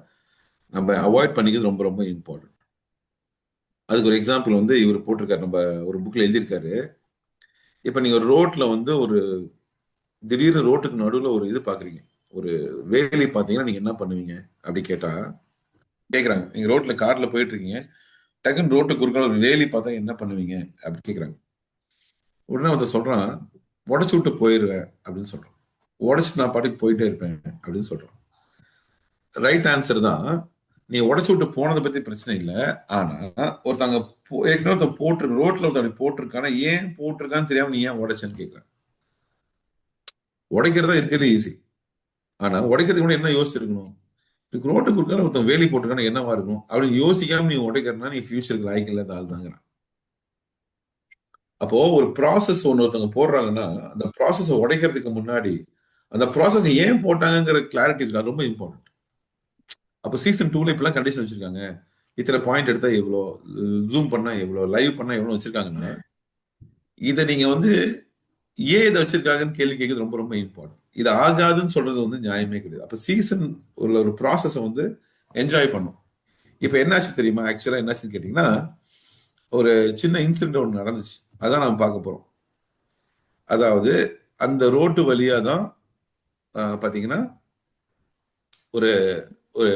நம்ம அவாய்ட் பண்ணிக்கிறது ரொம்ப ரொம்ப இம்பார்ட்டன்ட். அதுக்கு ஒரு எக்ஸாம்பிள் வந்து இவர் போட்டிருக்காரு, நம்ம ஒரு புக்ல எழுதியிருக்காரு. இப்ப நீங்க ஒரு ரோட்ல வந்து ஒரு திடீர்னு ரோட்டுக்கு நடுவுல ஒரு இது பாக்குறீங்க, ஒரு வேலி பாத்தீங்கன்னா நீங்க என்ன பண்ணுவீங்க அப்படி கேட்டா, கேக்குறாங்க, நீங்க ரோட்ல கார்ல போயிட்டு இருக்கீங்க, டக்குன்னு ரோட்டுக்கு குறுக்கால ஒரு வேலி பார்த்தா என்ன பண்ணுவீங்க அப்படி கேக்குறாங்க. உடனே ஒருத்தர் சொல்றான், உடச்சு விட்டு போயிருவேன் அப்படின்னு சொல்றான். உடச்சிட்டு நான் பாட்டுக்கு போயிட்டே இருப்பேன் அப்படின்னு சொல்றான். ரைட் ஆன்சர் தான். நீ உடச்சு விட்டு போனதை பத்தி பிரச்சனை இல்லை. ஆனா ஒருத்தங்க ஏற்கனவே ஒருத்தன் போட்டிருக்கு, ரோட்ல ஒருத்தன் போட்டிருக்கானா, ஏன் போட்டிருக்கான்னு தெரியாம நீ ஏன் உடைச்சேன்னு கேக்குறேன். உடைக்கிறதா இருக்கிறது ஈஸி. ஆனா உடைக்கிறதுக்கு முன்னாடி என்ன யோசிச்சிருக்கணும்? ரோட்டுக்கு குறுக்கால ஒருத்தன் வேலி போட்டிருக்கானா என்னவா இருக்கும் அப்படின்னு யோசிக்காம நீ உடைக்கிறனா நீ ஃபியூச்சருக்கு லாய்க்கு இல்லாத ஆள் தாங்கிறான். அப்போ ஒரு ப்ராசஸ் ஒருத்தவங்க போடுறாங்கன்னா அந்த ப்ராசஸை உடைக்கிறதுக்கு முன்னாடி அந்த ப்ராசஸ் ஏன் போட்டாங்கிற கிளாரிட்டி இருக்கு, அது ரொம்ப இம்பார்ட்டன்ட். அப்போ சீசன் 2ல இப்பெல்லாம் கண்டிஷன் வச்சிருக்காங்க, இத்தனை பாயிண்ட் எடுத்தா எவ்வளோ, ஜூம் பண்ணா எவ்வளோ, லைவ் பண்ணா எவ்வளோ வச்சிருக்காங்கன்னா, இதை நீங்க வந்து ஏன் இதை வச்சிருக்காங்கன்னு கேள்வி கேட்கறது ரொம்ப ரொம்ப இம்பார்ட்டன்ட். இது ஆகாதுன்னு சொல்றது வந்து நியாயமே கிடையாது. அப்ப சீசன் உள்ள ஒரு ப்ராசஸை வந்து என்ஜாய் பண்ணும். இப்ப என்னாச்சு தெரியுமா? ஆக்சுவலா என்னாச்சுன்னு கேட்டீங்கன்னா, ஒரு சின்ன இன்சிடென்ட் ஒன்று நடந்துச்சு. அதான் நாம பார்க்க போறோம். அதாவது அந்த ரோட்டு வழியா தான் பாத்தீங்கன்னா ஒரு ஒரு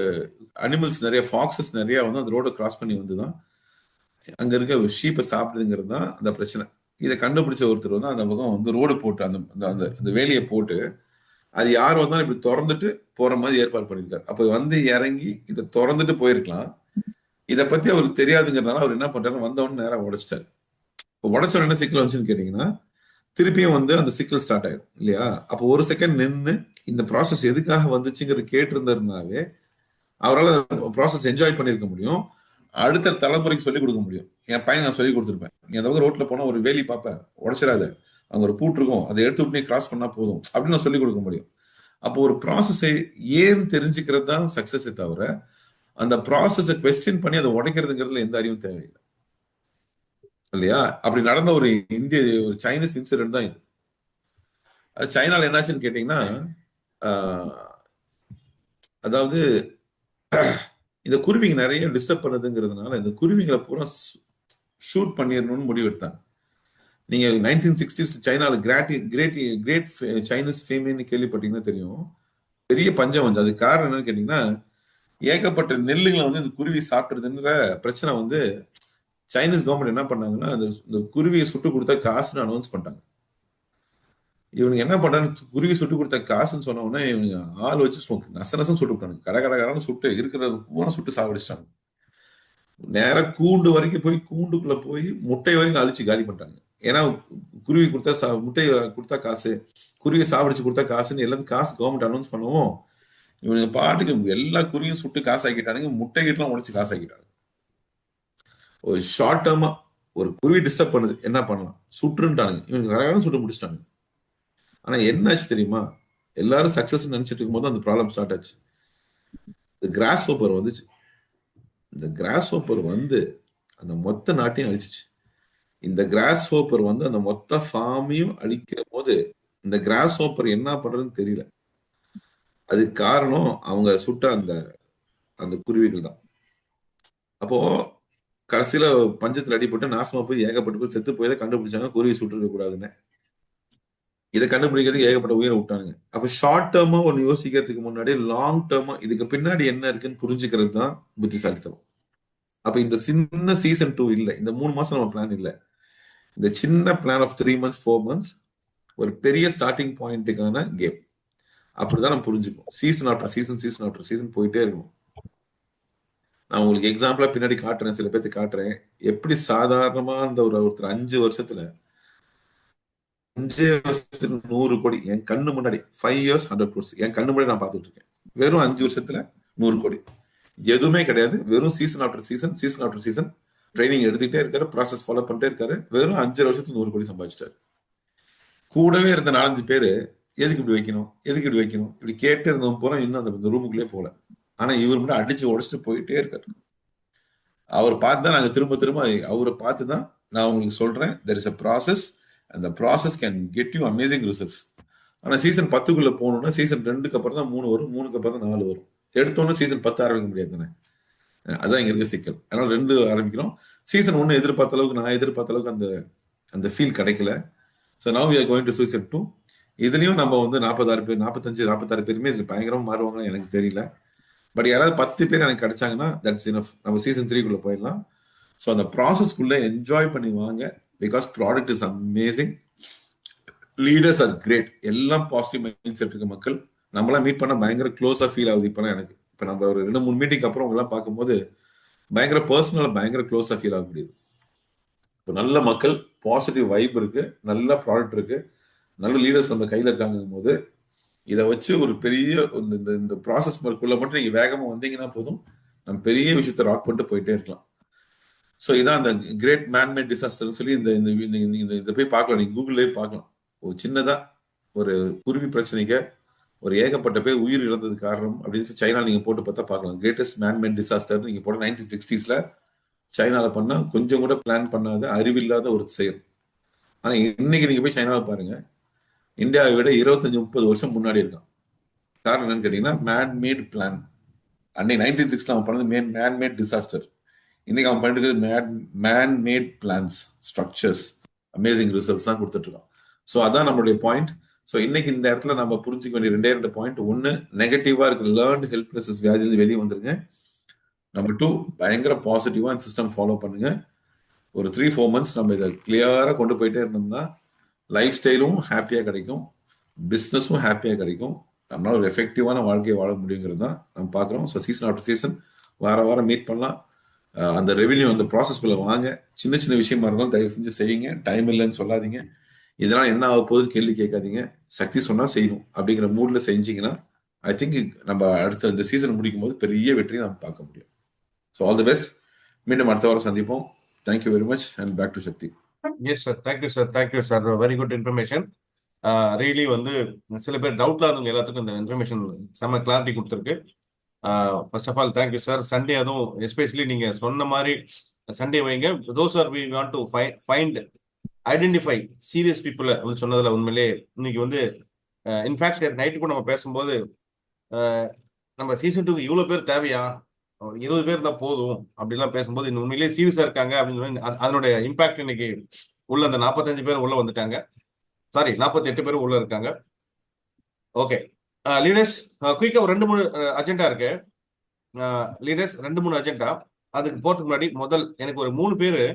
அனிமல்ஸ் நிறைய, ஃபாக்ஸஸ் நிறைய வந்து அந்த ரோட கிராஸ் பண்ணி வந்து தான் அங்க இருக்க ஒரு ஷீப்பை சாப்பிடுதுங்கிறது தான் அந்த பிரச்சனை. இதை கண்டுபிடிச்ச ஒருத்தர் வந்து அந்த பக்கம் வந்து ரோடு போட்டு அந்த அந்த அந்த வேலியை போட்டு அது யார் வந்தாலும் இப்படி திறந்துட்டு போற மாதிரி ஏற்பாடு பண்ணியிருக்காரு. அப்ப வந்து இறங்கி இதை திறந்துட்டு போயிருக்கலாம். இதை பத்தி அவருக்கு தெரியாதுங்கிறதுனால அவர் என்ன பண்றாரு, வந்தவொன்னு நேரம் உடைச்சிட்டாரு. இப்போ உடைச்ச என்ன சிக்கல் வந்துச்சுன்னு கேட்டீங்கன்னா, திருப்பியும் வந்து அந்த சிக்கல் ஸ்டார்ட் ஆயிடும் இல்லையா? அப்போ ஒரு செகண்ட் நின்று இந்த ப்ராசஸ் எதுக்காக வந்துச்சுங்கிறது கேட்டிருந்தாருனாவே அவரால் ப்ராசஸ் என்ஜாய் பண்ணியிருக்க முடியும். அடுத்த தலைமுறைக்கு சொல்லிக் கொடுக்க முடியும். என் பையன் நான் சொல்லி கொடுத்துருப்பேன், நீ அந்த பக்கம் ரோட்ல போனா ஒரு வேலி பார்ப்ப, உடைச்சிடாத, அங்க ஒரு பூட்டு இருக்கும், அதை எடுத்து விட்டு கிராஸ் பண்ணா போதும் அப்படின்னு நான் சொல்லிக் கொடுக்க முடியும். அப்போ ஒரு ப்ராசஸை ஏன் தெரிஞ்சுக்கிறது தான் சக்சஸை தவிர அந்த ப்ராசஸை கொஸ்டின் பண்ணி அதை உடைக்கிறதுங்கிறதுல எந்த அறிவும் தேவையில்லை இல்லையா? அப்படி நடந்த ஒரு ஒரு சைனீஸ் இன்சிடென்ட் தான் இது. அது சைனால என்னாச்சுன்னு கேட்டீங்கன்னா, அதாவது இந்த குருவிங்க நிறைய டிஸ்டர்ப் பண்ணதுங்கிறதுனால இந்த குருவிங்களை பூரா ஷூட் பண்ணிடணும்னு முடிவு எடுத்தாங்க. நீங்க 1960s சைனால கிரேட் கிரேட் கிரேட் சைனீஸ் ஃபேமின்னு கேள்விப்பட்டீங்கன்னா தெரியும். பெரிய பஞ்சம் வந்து அதுக்கு காரணம் என்னன்னு கேட்டீங்கன்னா, ஏகப்பட்ட நெல்லுங்களை வந்து இந்த குருவி சாப்பிடுறதுன்ற பிரச்சனை வந்து சைனீஸ் கவர்மெண்ட் என்ன பண்ணாங்கன்னா, இந்த குருவியை சுட்டு கொடுத்தா காசுன்னு அனௌன்ஸ் பண்ணிட்டாங்க. இவனுக்கு என்ன பண்றாங்க, குருவி சுட்டு கொடுத்த காசுன்னு சொன்ன உடனே இவனுங்க ஆள் வச்சு நச நசம் சுட்டு விட்டாங்க. கடை கடை கடைன்னு சுட்டு இருக்கிறது பூரா சுட்டு சாவடிச்சிட்டாங்க. நேரா கூண்டு வரைக்கும் போய் கூண்டுக்குள்ள போய் முட்டை வரைக்கும் அழிச்சு காலி பண்ணிட்டாங்க. ஏன்னா குருவி கொடுத்தா முட்டை கொடுத்தா காசு, குருவி சாவடிச்சு கொடுத்தா காசுன்னு எல்லாத்துக்கும் காசு கவர்மெண்ட் அனௌன்ஸ் பண்ணுவோம். இவனுங்க பாட்டுக்கு எல்லா குருவியும் சுட்டு காசு ஆக்கிட்டானுங்க, முட்டை கிட்டலாம் உடைச்சு காசு ஆக்கிட்டாங்க. ஒரு ஷார்ட் டேர்மா ஒரு குருவி டிஸ்டர்ப் பண்ணுது, என்ன பண்ணலாம், சுட்டுருன்ட்டானுங்க. இவனுக்கு கரெக்டாக சுட்டு முடிச்சிட்டாங்க. ஆனா என்ன ஆச்சு தெரியுமா? எல்லாரும் சக்சஸ் நினைச்சிட்டு இருக்கும்போது அந்த ப்ராப்ளம் ஸ்டார்ட் ஆச்சு. இந்த கிராஸ் ஓப்பர் வந்துச்சு. இந்த கிராஸ் ஓப்பர் வந்து அந்த மொத்த நாட்டையும் அழிச்சிச்சு. இந்த கிராஸ் ஓப்பர் வந்து அந்த மொத்த ஃபார்மையும் அழிக்கும் போது இந்த கிராஸ் ஓப்பர் என்ன பண்றதுன்னு தெரியல. அதுக்கு காரணம் அவங்க சுட்ட அந்த அந்த குருவிகள் தான். அப்போ கடைசியில பஞ்சத்துல அடிபட்டு நாசமா போய் ஏகப்பட்டு போய் செத்து போய் தான் கண்டுபிடிச்சாங்க குருவி சுட்டு கூடாதுன்னு. இதை கண்டுபிடிக்கிறதுக்கு ஏகப்பட்ட உயிரை விட்டானுங்க. அப்ப ஷார்ட் டேர்மா ஒன்னு யோசிக்கிறதுக்கு முன்னாடி லாங் டேர்மா இதுக்கு பின்னாடி என்ன இருக்குன்னு புரிஞ்சுக்கிறது தான் புத்திசாலித்தனம். அப்ப இந்த சின்ன சீசன் 2 இல்ல, இந்த 3 மாசம் நம்ம பிளான் இல்ல, இந்த சின்ன பிளான் ஆஃப் 3 months 4 months ஒரு பெரிய ஸ்டார்டிங் பாயிண்ட்டுக்கான கேம். அப்படிதான் நம்ம புரிஞ்சுக்கணும். Season after season, season after season போயிட்டே இருக்கணும். நான் உங்களுக்கு எக்ஸாம்பிளா பின்னாடி காட்டுறேன், சில பேர்த்து காட்டுறேன். எப்படி சாதாரணமா இந்த ஒருத்தர் 5 வருஷத்துல 5 வருஷத்துல 100 கோடி என் கண்ணு முன்னாடி, 5 years 100 crores என் கண்ணு முன்னாடி நான் பார்த்துட்டு இருக்கேன். வெறும் 5 வருஷத்துல 100 கோடி. எதுவுமே கிடையாது. வெறும் season after season, season after season training எடுத்துக்கிட்டே இருக்காரு, ப்ராசஸ் ஃபாலோ பண்ணிட்டே இருக்காரு. வெறும் 5 வருஷத்துல 100 கோடி சம்பாதிச்சிட்டாரு. கூடவே இருந்த 4-5 பேரு எதுக்கு இப்படி வைக்கணும், எதுக்கு இப்படி வைக்கணும் இப்படி கேட்டு இருந்தவங்க போல இன்னும் அந்த ரூமுக்குள்ளே போல. ஆனா இவர் மட்டும் அடிச்சு உடைச்சிட்டு போயிட்டே இருக்காரு. அவர் பார்த்து தான் நாங்க திரும்ப திரும்ப அவரை பார்த்து தான் நான் உங்களுக்கு சொல்றேன், there is a process and the process can get you amazing results. ஆனா சீசன் 10க்குள்ள போகணும்னா சீசன் 2க்கு அப்புறம் தான் 3 வரும், 3க்கு அப்புறம் தான் 4 வரும். எடுத்தோன்னு சீசன் 10 ஆரம்பிக்க முடியாது தானே. அதான் இங்க இருக்க சிக்கல். அதனால 2 ஆரம்பிக்கிறோம். சீசன் 1 எதிர்பார்த்த அளவுக்கு, நான் எதிர்பார்த்த அளவுக்கு அந்த அந்த ஃபீல் கிடைக்கல. So now we are going to season 2. இதுலயும் நம்ம வந்து 46 பேர், 45 46 பேருமே இதுல பயங்கரமா மாறுவாங்கன்னு எனக்கு தெரியல. பட் யாராவது 10 பேர் எனக்கு கிடைச்சாங்கன்னா தட்ஸ் இனஃப். நம்ம சீசன் 3க்குள்ள போயிடலாம். ஸோ அந்த ப்ராசஸ்க்குள்ள என்ஜாய் பண்ணி வாங்க. Because product is amazing, leaders are great, எல்லாம் பாசிட்டிவ் மைண்ட் செட் இருக்க மக்கள். நம்மளாம் மீட் பண்ண பயங்கர க்ளோஸா ஃபீல் ஆகுது இப்பெல்லாம் எனக்கு. இப்போ நம்ம ஒரு 2-3 மீட்டிங் அப்புறம் உங்களாம் பார்க்கும்போது பயங்கர பர்சனலா பயங்கர க்ளோஸா ஃபீல் ஆக முடியுது. இப்போ நல்ல மக்கள், பாசிட்டிவ் வைப் இருக்கு, நல்ல ப்ராடக்ட் இருக்கு, நல்ல லீடர்ஸ் நம்ம கையில இருக்காங்கும் போது இதை வச்சு ஒரு பெரிய இந்த இந்த ப்ராசஸ் குள்ள மட்டும் நீங்க வேகமா வந்தீங்கன்னா போதும், நம்ம பெரிய விஷயத்த ராக் பண்ணிட்டு போயிட்டே இருக்கலாம். ஸோ இதான் அந்த கிரேட் மேன்மேட் டிசாஸ்டர்னு சொல்லி இந்த இந்த இதை போய் பார்க்கலாம், நீங்க கூகுள்லேயே பார்க்கலாம். ஒரு சின்னதா ஒரு குருவி பிரச்சனைக்கு ஒரு ஏகப்பட்ட பேர் உயிர் இழந்தது காரணம் அப்படின்னு சைனா நீங்க போட்டு பார்த்தா பார்க்கலாம். கிரேட்டஸ்ட் மேன்மேட் டிசாஸ்டர் நீங்க போட 1960s சைனால பண்ணா கொஞ்சம் கூட பிளான் பண்ணாத அறிவில்லாத ஒரு செயல். ஆனா இன்னைக்கு நீங்க போய் சைனாவை பாருங்க, இந்தியாவை விட 25-30 வருஷம் முன்னாடி இருக்கான். காரணம் என்னன்னு கேட்டீங்கன்னா மேன் மேட் பிளான். அன்னைக்கு 1960 அவன் பண்ணது மேன் மேட் டிசாஸ்டர். இன்னைக்கு அவன் பண்ணிட்டு man made plans, structures, amazing results தான் கொடுத்துட்டு இருக்கான். ஸோ அதான் நம்மளுடைய பாயிண்ட். ஸோ இன்னைக்கு இந்த இடத்துல நம்ம புரிஞ்சுக்க வேண்டிய 2 பாயிண்ட். ஒன்னு, நெகட்டிவா இருக்கு லேர்ன்ட் ஹெல்ப்லெஸ் வியாதியிலிருந்து வெளியே வந்துருங்க. நம்பர் 2, பயங்கர பாசிட்டிவா இந்த சிஸ்டம் ஃபாலோ பண்ணுங்க. ஒரு 3-4 மந்த்ஸ் நம்ம இதை கிளியரா கொண்டு போயிட்டே இருந்தோம்னா லைஃப் ஸ்டைலும் ஹாப்பியா கிடைக்கும், பிஸ்னஸும் ஹாப்பியா கிடைக்கும், நம்மளால ஒரு எஃபெக்டிவான வாழ்க்கையை வாழ முடியுங்கிறது தான் நம்ம பார்க்குறோம். ஸோ சீசன் ஆஃப்டர் சீசன் வாரம் மீட் பண்ணலாம். அந்த ரெவென்யூ அந்த ப்ராசஸ்குள்ள வாங்க. சின்ன சின்ன விஷயமா இருந்தாலும் தயவு செஞ்சு செய்யுங்க. டைம் இல்லைன்னு சொல்லாதீங்க. இதெல்லாம் என்ன ஆக போகுதுன்னு கேள்வி கேட்காதீங்க. சக்தி சொன்னா செய்யணும் அப்படிங்கிற மூட்ல செஞ்சீங்கன்னா ஐ திங்க் நம்ம அடுத்த இந்த சீசன் முடிக்கும் போது பெரிய வெற்றியை நம்ம பார்க்க முடியும். So all the best. மீண்டும் அடுத்த வாரம் சந்திப்போம். Thank you very much and back to Shakti. Yes sir, thank you sir, thank you sir, very good information. Really வந்து சில பேர் டவுட்ல இருந்தவங்க எல்லாத்துக்கும் இந்த இன்ஃபர்மேஷன் செம்ம கிளாரிட்டி கொடுத்துருக்கு. First of all thank you sir. Sunday அதுவும் எஸ்பெஷலி நீங்க சொன்ன மாதிரி சண்டே வைங்க. Those are we want to find identify serious people அப்படின்னு சொன்னதுல உண்மையிலே இன்னைக்கு வந்து இன்ஃபேக்ட் நைட்டு கூட நம்ம பேசும்போது நம்ம சீசன் 2 இவ்வளவு பேர் தேவையா, ஒரு 20 பேர் இருந்தா போதும் அப்படிலாம் பேசும்போது இன்னும் உண்மையிலேயே சீரியஸா இருக்காங்க அப்படின்னு அதனுடைய இம்பாக்ட் இன்னைக்கு உள்ள அந்த 45 பேர் உள்ள வந்துட்டாங்க. சாரி, 48 பேர் உள்ள இருக்காங்க. ஓகே லீடர்ஸ், குயிக்கா ஒரு 2-3 அஜெண்டா இருக்கு. Leaders 2-3 agenda. அதுக்கு போறதுக்கு முன்னாடி முதல் எனக்கு ஒரு 3 பேரு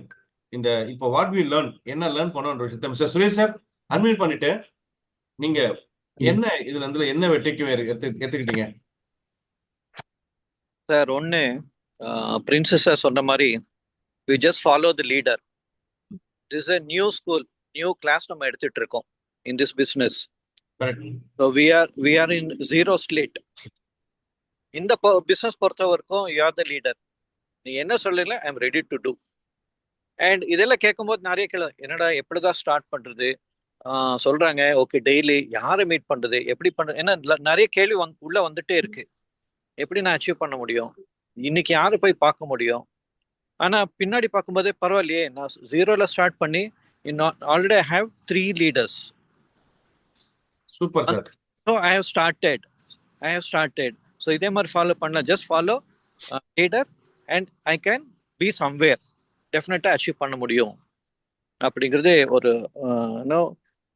இந்த இப்போ வாட் வி லேர்ன் என்ன லேர்ன் பண்ணோன்ற விஷயத்த மிஸ்டர் சுரேஷ் சார் அன்மியூட் பண்ணிட்டு நீங்க என்ன இதுல இருந்து என்ன வெற்றிக்கு எடுத்துக்கிட்டீங்க சார்? ஒன்னு பிரின்சஸ் சார் சொன்ன மாதிரி we just follow the leader. This is a new school, new class நம்ம எடுத்துட்டு இருக்கோம் in this business. So we are in zero slate. இந்த பிசினஸ் பொறுத்த வரைக்கும் you are the leader. நீ என்ன சொல்லல I am ready to do. And இதெல்லாம் கேட்கும்போது நிறைய கேள்வி, என்னடா எப்படிதான் ஸ்டார்ட் பண்றது சொல்றாங்க. ஓகே, டெய்லி யாரை மீட் பண்றது, எப்படி பண்றது, ஏன்னா நிறைய கேள்வி உள்ள வந்துட்டே இருக்கு. எப்படி நான் அச்சீவ் பண்ண முடியும், இன்னைக்கு யாரை போய் பார்க்க முடியும்? ஆனா பின்னாடி பார்க்கும்போதே பரவாயில்லையே, நான் 0ல ஸ்டார்ட் பண்ணி already I have 3 leaders. Super sir. So I have started. So இதே மாதிரி ஃபாலோ பண்ணலாம். Just follow leader and I can be somewhere, டெஃபினட்டா அச்சீவ் பண்ண முடியும் அப்படிங்கிறது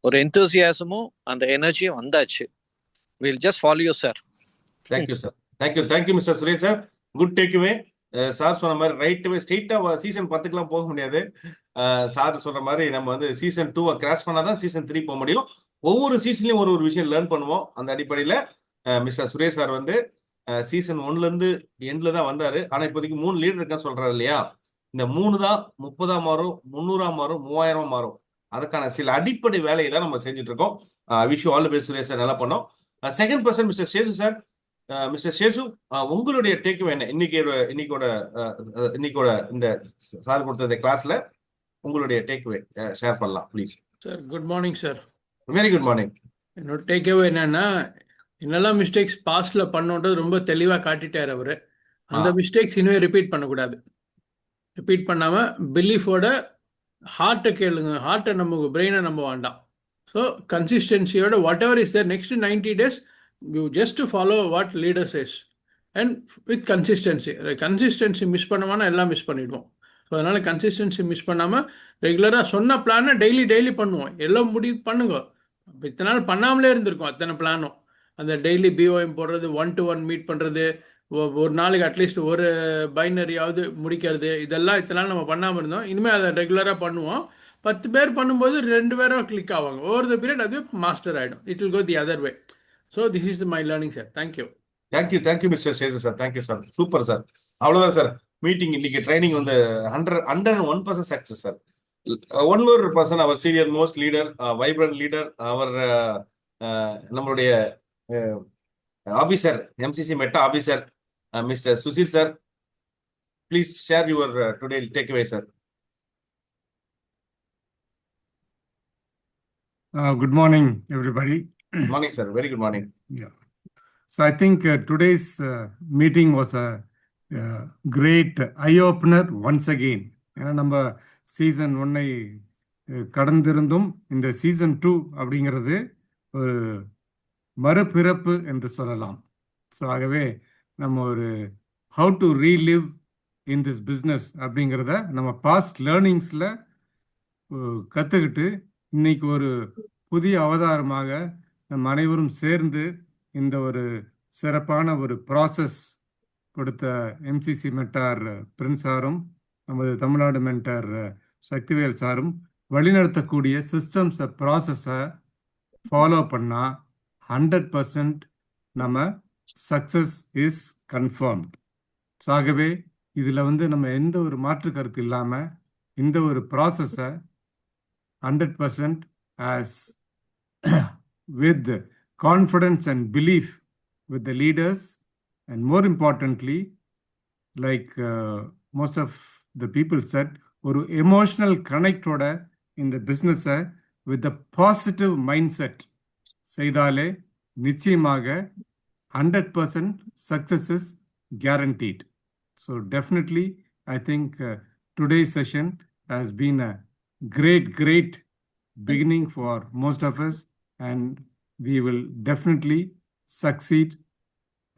ஒரு எந்தூசியாசமும் அந்த எனர்ஜியும் வந்தாச்சு. Will just follow you sir. Thank you sir, thank you mister Suresh sir. Good takeaway. Sir சொன்ன மாதிரி ரைட் ஸ்ட்ரெயிட்டா சீசன் 10க்குலாம் போக முடியாது. சார் சொன்ன மாதிரி நம்ம வந்து சீசன் 2 கிராஸ் பண்ணாதான் சீசன் 3 போக முடியும். ஒவ்வொரு சீசன்லயும் ஒரு விஷயம் லேர்ன் பண்ணுவோம். அந்த அடிப்படையில மிஸ்டர் சுரேஷ் சார் வந்து சீசன் 1ல இருந்து எண்ட்ல தான் வந்தாரு. ஆனா இப்போதைக்கு 3 லீடர் இருக்கான்னு சொல்றாரு இல்லையா? இந்த 3 தான் 30 மாறும், 300 மாறும், 3000 மாறும். அதுக்கான சில அடிப்படை வேலையை தான் நம்ம செஞ்சுட்டு இருக்கோம். Wish you all the best Suresh sir, நல்லா பண்ணோம். Second person mister Seshu sir. Mister Seshu, உங்களுடைய டேக்அவே என்ன இன்னைக்கோட இந்த சார் கொடுத்த இந்த கிளாஸ்ல உங்களுடைய டேக்அவே ஷேர் பண்ணலாம் please sir. Good morning sir. Very good morning. என்னோட டேக்அவே என்னன்னா, என்னெல்லாம் மிஸ்டேக்ஸ் பாஸ்ட்ல பண்ணோன்றது ரொம்ப தெளிவாக காட்டிட்டார் அவரு. அந்த மிஸ்டேக்ஸ் இனிமே ரிப்பீட் பண்ணக்கூடாது. ரிப்பீட் பண்ணாமல் பிலீஃபோட ஹார்ட்டை கேளுங்க, ஹார்ட்டை நம்ம பிரெயினை நம்ப வேண்டாம். ஸோ கன்சிஸ்டன்சியோட whatever is there next 90 days you just follow what leader says and with consistency miss பண்ணோம்னா எல்லாம் மிஸ் பண்ணிடுவோம். ஸோ அதனால் கன்சிஸ்டன்சி மிஸ் பண்ணாமல் ரெகுலராக சொன்ன பிளானை டெய்லி பண்ணுவோம். எல்லாம் முடிவு பண்ணுங்க. இத்தனை நாள் பண்ணாமலே இருந்திருக்கோம் அத்தனை பிளானும். அந்த டெய்லி பிஓஎம் போடுறது, 1-to-1 மீட் பண்ணுறது, ஒரு நாளைக்கு அட்லீஸ்ட் ஒரு பைனரியாவது முடிக்கிறது, இதெல்லாம் இத்தனை நாள் நம்ம பண்ணாமல் இருந்தோம். இனிமேல் அதை ரெகுலராக பண்ணுவோம். 10 பேர் பண்ணும்போது 2 பேரும் கிளிக் ஆவாங்க. ஓவர் த பீரியட் அது மாஸ்டர் ஆகிடும். It will go the other way. So this is my learning sir. Thank you mister Sethu sir. Thank you sir, super sir. அவ்வளோதான் சார் மீட்டிங். இன்னைக்கு ட்ரைனிங் வந்து 101% success sir. One more person, அவர் senior most leader, vibrant leader, அவர் நம்மளுடைய officer, MCC meta officer mister Sushil sir. Please share your today takeaway sir. Good morning, everybody. Morning sir, very good morning. Yeah. So I think today's meeting was a great eye-opener once again. ஏன்னா நம்ம season 1 கடந்திருந்தும் இந்த season 2 அப்படிங்கிறது ஒரு மறுபிறப்பு என்று சொல்லலாம். So ஆகவே நம்ம ஒரு how to relive in this business அப்படிங்கிறத நம்ம பாஸ்ட் லேர்னிங்ஸில் கற்றுக்கிட்டு இன்னைக்கு ஒரு புதிய அவதாரமாக நம் அனைவரும் சேர்ந்து இந்த ஒரு சிறப்பான ஒரு ப்ராசஸ் கொடுத்த எம்சிசி மென்டார் பிரின்ஸ் சாரும் நமது தமிழ்நாடு மென்டார் சக்திவேல் சாரும் வழிநடத்தக்கூடிய சிஸ்டம்ஸை ப்ராசஸை ஃபாலோ பண்ணால் 100% நம்ம சக்ஸஸ் இஸ் கன்ஃபார்ம்ட். ஸோ ஆகவே இதில் நம்ம எந்த ஒரு மாற்று கருத்து இல்லாமல் இந்த ஒரு ப்ராசஸை 100% as with confidence and belief with the leaders, and more importantly, like most of the people said, ஒரு emotional connect ஓட இந்த business-ஐ with the positive mindset செய்தாலே நிச்சயமாக 100% success is guaranteed. So definitely I think today's session has been a great beginning for most of us, and we will definitely succeed,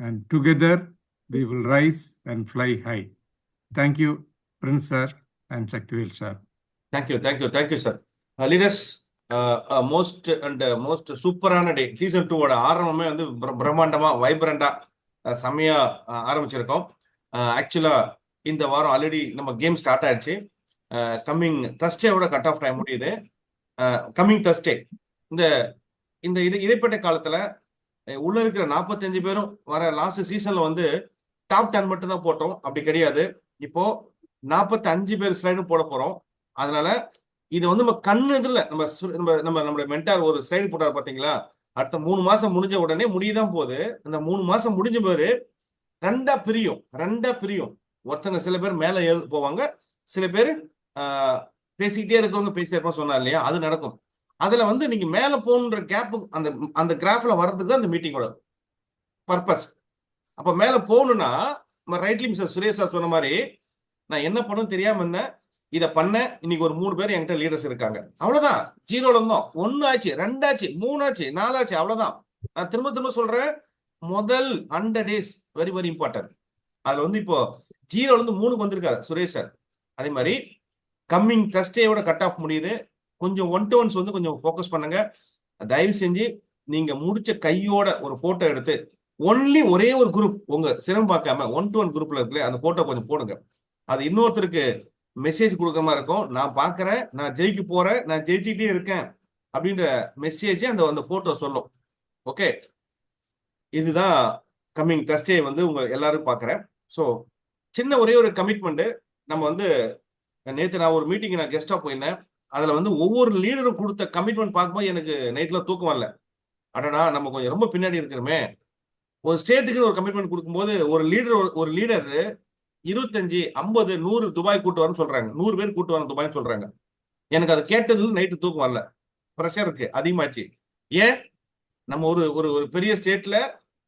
and together we will rise and fly high. Thank you, Prince sir and Shaktivel sir. Thank you sir. Leaders, most சூப்பரான டே. Season 2 ஓட ஆரம்பமே வந்து பிரம்மாண்டமா வைப்ரண்டா செம்மையா ஆரம்பிச்சிருக்கோம். ஆக்சுவலா இந்த வாரம் ஆல்ரெடி நம்ம கேம் ஸ்டார்ட் ஆயிடுச்சு. கம்மிங் தர்ஸ்டேவோட கட் ஆஃப் டைம் முடியுது. கம்மிங் தர்ஸ்டே இந்த இடைப்பட்ட காலத்துல உள்ள இருக்கிற 45 பேரும் வர லாஸ்ட் சீசன்ல வந்து டாப் 10 மட்டும் தான் போட்டோம். அப்படி கிடையாது, இப்போ 45 பேர் ஸ்லைடும் போட போறோம். அதனால இது வந்து நம்ம கண்ணு எதிரில் நம்மளுடைய மென்டார் ஒரு ஸ்லைடு போட்டார் பாத்தீங்களா, அடுத்த 3 மாசம் முடிஞ்ச உடனே முடியதான் போகுது. அந்த 3 மாசம் முடிஞ்ச பேரு ரெண்டா பிரியும். ஒருத்தங்க சில பேர் மேல போவாங்க, சில பேர் பேசிக்கிட்டே இருக்கவங்க பேசிட்டே இருப்போம் சொன்னா இல்லையா, அது நடக்கும். அதுல வந்து நீங்க மேல போகணுன்ற கேப் அந்த கிராஃப்ல வர்றதுக்கு தான் அந்த மீட்டிங்கோட பர்பஸ். அப்ப மேல போகணும்னா ரைட்லி மிஸ்டர் சுரேஷ் சார் சொன்ன மாதிரி நான் என்ன பண்ணணும் தெரியாம இருந்தேன், இதை பண்ண இன்னைக்கு ஒரு 3 பேர் என்கிட்ட லீடர்ஸ் இருக்காங்க. அவ்வளவுதான், 0ல இருந்தோம், 1 ஆச்சு, 2 ஆச்சு, 3 ஆச்சு, 4 ஆச்சு, அவ்வளவுதான். நான் திரும்ப சொல்றேன், முதல் 100 days வெரி வெரி இம்பார்ட்டன்ட். அதுல வந்து இப்போ 0ல இருந்து 3க்கு வந்திருக்காரு சுரேஷ் சார். அதே மாதிரி கம்மிங் தர்ஸ்டேவோட கட் ஆஃப் முடியுது. கொஞ்சம் 1-to-1s வந்து கொஞ்சம் ஃபோக்கஸ் பண்ணுங்க. தயவு செஞ்சு நீங்க முடிச்ச கையோட ஒரு போட்டோ எடுத்து ஒன்லி ஒரே ஒரு குரூப் உங்க சிரம் பார்க்காம 1-to-1 குரூப்ல இருக்குல்ல, அந்த போட்டோ கொஞ்சம் போடுங்க. அது இன்னொருத்தருக்கு மெசேஜ் கொடுக்குற மாதிரி இருக்கும். நான் பாக்குறேன், நான் ஜெயிக்க போறேன், நான் ஜெயிச்சுக்கிட்டே இருக்கேன் அப்படின்ற மெசேஜ் அந்த போட்டோ சொல்லும். ஓகே, இதுதான் கம்மிங் தர்ஸ்டே வந்து உங்க எல்லாரும் பாக்குறேன். ஸோ சின்ன ஒரே ஒரு கமிட்மெண்ட். நம்ம வந்து நேற்று நான் ஒரு மீட்டிங் நான் கெஸ்டா போயிருந்தேன். அதுல வந்து ஒவ்வொரு லீடரும் கொடுத்த கமிட்மெண்ட் பார்க்கும்போது எனக்கு நைட்ல தூக்கம் வரல. அடடா, நம்ம கொஞ்சம் ரொம்ப பின்னாடி இருக்கிறோமே. ஒரு ஸ்டேட்டுக்கு ஒரு கமிட்மெண்ட் கொடுக்கும்போது ஒரு லீடர் 25, 50, 100 துபாய் கூட்டு வரன்னு சொல்றாங்க. 100 பேர் கூட்டு வரணும் துபாய்னு சொல்றாங்க. எனக்கு அதை கேட்டதுல நைட்டு தூக்கம் வரல. ப்ரெஷர் இருக்கு, அதிகமாச்சு. ஏன், நம்ம ஒரு பெரிய ஸ்டேட்ல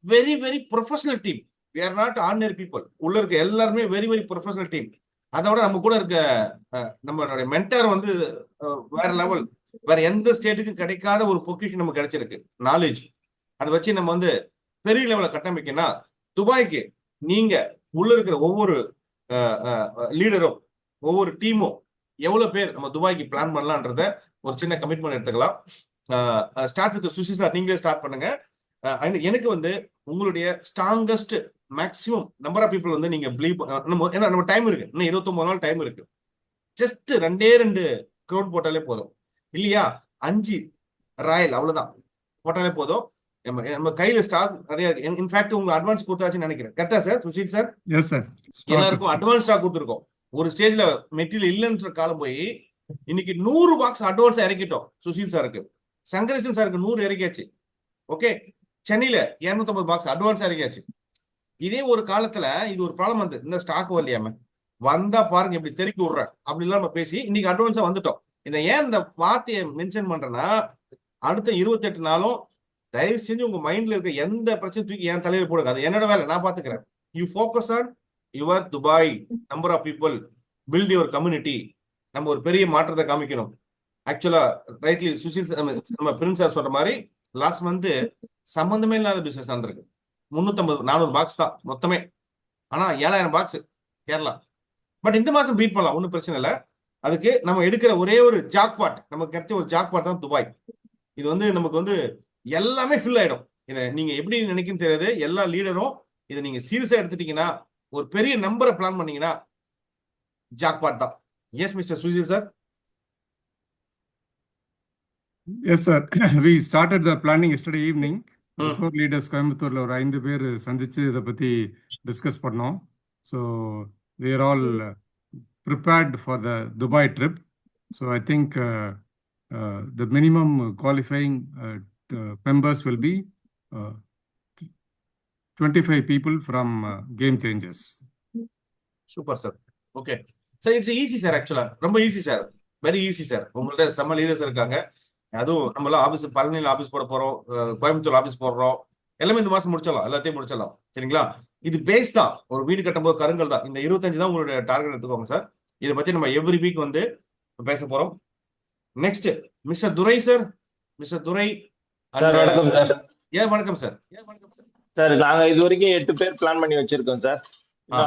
very very professional team. we are not ordinary people. உள்ள இருக்க எல்லாருமே வெரி வெரி ப்ரொஃபஷனல் டீம். அதோட நம்ம கூட இருக்க நம்மளுடைய மென்டார் வந்து வேற லெவல். வேற எந்த ஸ்டேட்டுக்கும் கிடைக்காத ஒரு பொசிஷன் நமக்கு கிடைச்சிருக்கு, நாலேஜ். அதை வச்சு நம்ம வந்து பெரிய லெவலில் கட்டமைக்கணும். துபாய்க்கு நீங்க உள்ள இருக்கிற ஒவ்வொரு லீடரும் ஒவ்வொரு டீமும் எவ்வளவு பேர் நம்ம துபாய்க்கு பிளான் பண்ணலான்றத ஒரு சின்ன கமிட்மெண்ட் எடுத்துக்கலாம். ஸ்டார்ட் வித் சுஷி சார், நீங்களே ஸ்டார்ட் பண்ணுங்க. எனக்கு வந்து உங்களுடைய strongest maximum number of people வந்து நீங்க பிலீவ், ஏன்னா நம்ம டைம் இருக்கு, இன்னும் 29 நாள் டைம் இருக்கு. ஜஸ்ட் 2 க்ரௌட் போட்டாலே போதும் இல்லையா, 5 ராயல் அவ்வளவுதான் போட்டாலே போதும். நம்ம கையில ஸ்டாக் நிறைய இருக்கு. இன்ஃபேக்ட் உங்களுக்கு அட்வான்ஸ் கொடுத்தாச்சுன்னு நினைக்கிறேன். கரெக்டா sir Sushil sir? Yes sir, எல்லாருக்கும் அட்வான்ஸ் ஸ்டாக் கொடுத்துருக்கோம். ஒரு ஸ்டேஜ்ல மெட்டீரியல் இல்லைன்ற காலம் போய் இன்னைக்கு 100 பாக்ஸ் அட்வான்ஸ் இறக்கிட்டோம். சுஷீல் சாருக்கு, சங்கரேசன் சாருக்கு 100 இறக்கியாச்சு. ஓகே, சென்னையில 250 பாக்ஸ் அட்வான்ஸ் இறக்கியாச்சு. இதே ஒரு காலத்துல இது ஒரு ப்ராப்ளம் வந்து இந்த ஸ்டாக் வரலையாம வந்தா பாருங்க இப்படி தெருக்கி விடுறேன் அப்படிலாம் நம்ம பேசி இன்னைக்கு அட்வான்ஸா வந்துட்டோம். இதை ஏன் இந்த வார்த்தையை மென்ஷன் பண்றேன்னா, அடுத்த 28 நாளும் தயவு செஞ்சு உங்க மைண்ட்ல இருக்க எந்த பிரச்சனை தூக்கி என் தலையில போடுங்க. அது என்னோட வேலை, நான் பாத்துக்கிறேன். You focus on your Dubai, number of people, build your community. நம்ம ஒரு பெரிய மாற்றத்தை காமிக்கணும். ஆக்சுவலா ரைட்லி சுசில் நம்ம பிரின்ஸ் சார் சொல்ற மாதிரி லாஸ்ட் மந்த் சம்பந்தமே இல்லாத பிசினஸ் நடந்திருக்கு. 350-400 பாக்ஸ் தான் மொத்தமே. ஆனா 7000 பாக்ஸ் கேரளா. பட் இந்த மாசம் பீட் பண்ணலாம், ஒன்றும் பிரச்சனை இல்லை. அதுக்கு நம்ம எடுக்கிற ஒரே ஒரு ஜாக்பாட், நமக்கு கிடைச்ச ஒரு ஜாக்பாட் தான் துபாய். இது வந்து நமக்கு வந்து எல்லாமே ஃபில் ஆயிடும். இதை நீங்க எப்படி நினைக்குன்னு தெரியாது. எல்லா லீடரும் இதை நீங்க சீரியஸா எடுத்துட்டீங்கன்னா, ஒரு பெரிய நம்பரை பிளான் பண்ணீங்கன்னா ஜாக்பாட் தான். S mister Sujith sir. Yes, sir. We started the planning yesterday evening. Core leaders கோயம்புத்தூர்ல ஒரு 5 பேர் சந்திச்சு இதை பத்தி டிஸ்கஸ் பண்ணோம். So we are all prepared for the Dubai trip. So I think the minimum qualifying members will be 25 people from Game Changers. Super sir. Okay sir, it's easy sir. ஆக்சுவலா ரொம்ப easy sir, very easy sir. உங்கள்ட்ட செம்ம leaders இருக்காங்க. அதுவும் நம்மளாம் office, பழனியில் office போட போறோம், கோயம்புத்தூர் ஆபீஸ் போடுறோம். எல்லாமே இந்த மாசம் முடிச்சிடலாம், எல்லாத்தையும் முடிச்சிடலாம். சரிங்களா? இது பேஸ் தான். ஒரு வீடு கட்டும்போது கருங்கல் தான். இந்த 25 தான் உங்களுடைய டார்கெட் எடுத்துக்கோங்க சார். இதை பத்தி நம்ம எவ்ரி வீக் வந்து பேச போறோம். Next mister Durai sir. Mister துரை. வணக்கம் சார். வணக்கம் சார். சார் நாங்க இது வரைக்கும் 8 பேர் பிளான் பண்ணி வச்சிருக்கோம் சார்.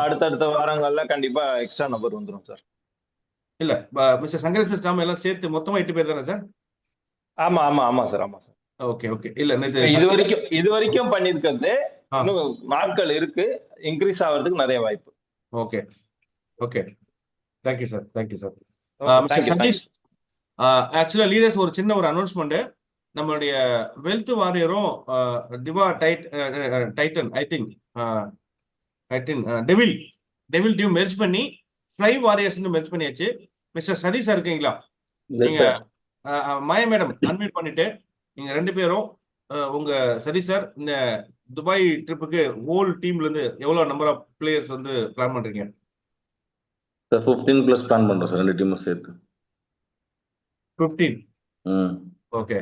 அடுத்தடுத்த வாரங்கள்ல கண்டிப்பா எக்ஸ்ட்ரா நம்பர் வந்துடும் சார். இல்ல மிஸ்டர் சங்கரேஷ் ஸ்டாம் எல்லாம் சேர்த்து மொத்தமா 8 பேர் தானே சார்? ஆமா ஆமா ஆமா சார், ஆமா சார். Okay okay. இல்ல இது வரைக்கும் பண்ணிருக்கிறது இன்னும் நாட்கள் இருக்கு, இன்க்ரீஸ் ஆகிறதுக்கு நிறைய வாய்ப்பு. Okay okay. Thank you sir, thank you sir. Mister Sathish, actually leaders ஒரு சின்ன ஒரு அனௌன்ஸ்மெண்ட். நம்மளுடைய வெல்த் வாரியரும் Diva Titan I think devil டியூ மெர்ஜ் பண்ணி ஃப்ளை வாரியர்ஸ்னு மெர்ஜ் பண்ணியாச்சு. மிஸ்டர் சதீஷ் சார் இருக்கீங்களா? நீங்க மாயா மேடம் அன்மியூட் பண்ணிட்டு நீங்க 2 பேரும் உங்க சதீஷ் சார் இந்த துபாய் ட்ரிப்புக்கு ஹோல் டீம்ல இருந்து எவ்வளவு நம்பர் ஆஃப் பிளேயர்ஸ் வந்து பிளான் பண்றீங்க? 15+ பிளான் பண்றோம் சார், 2 டீமும் சேர்த்து. 15. Okay.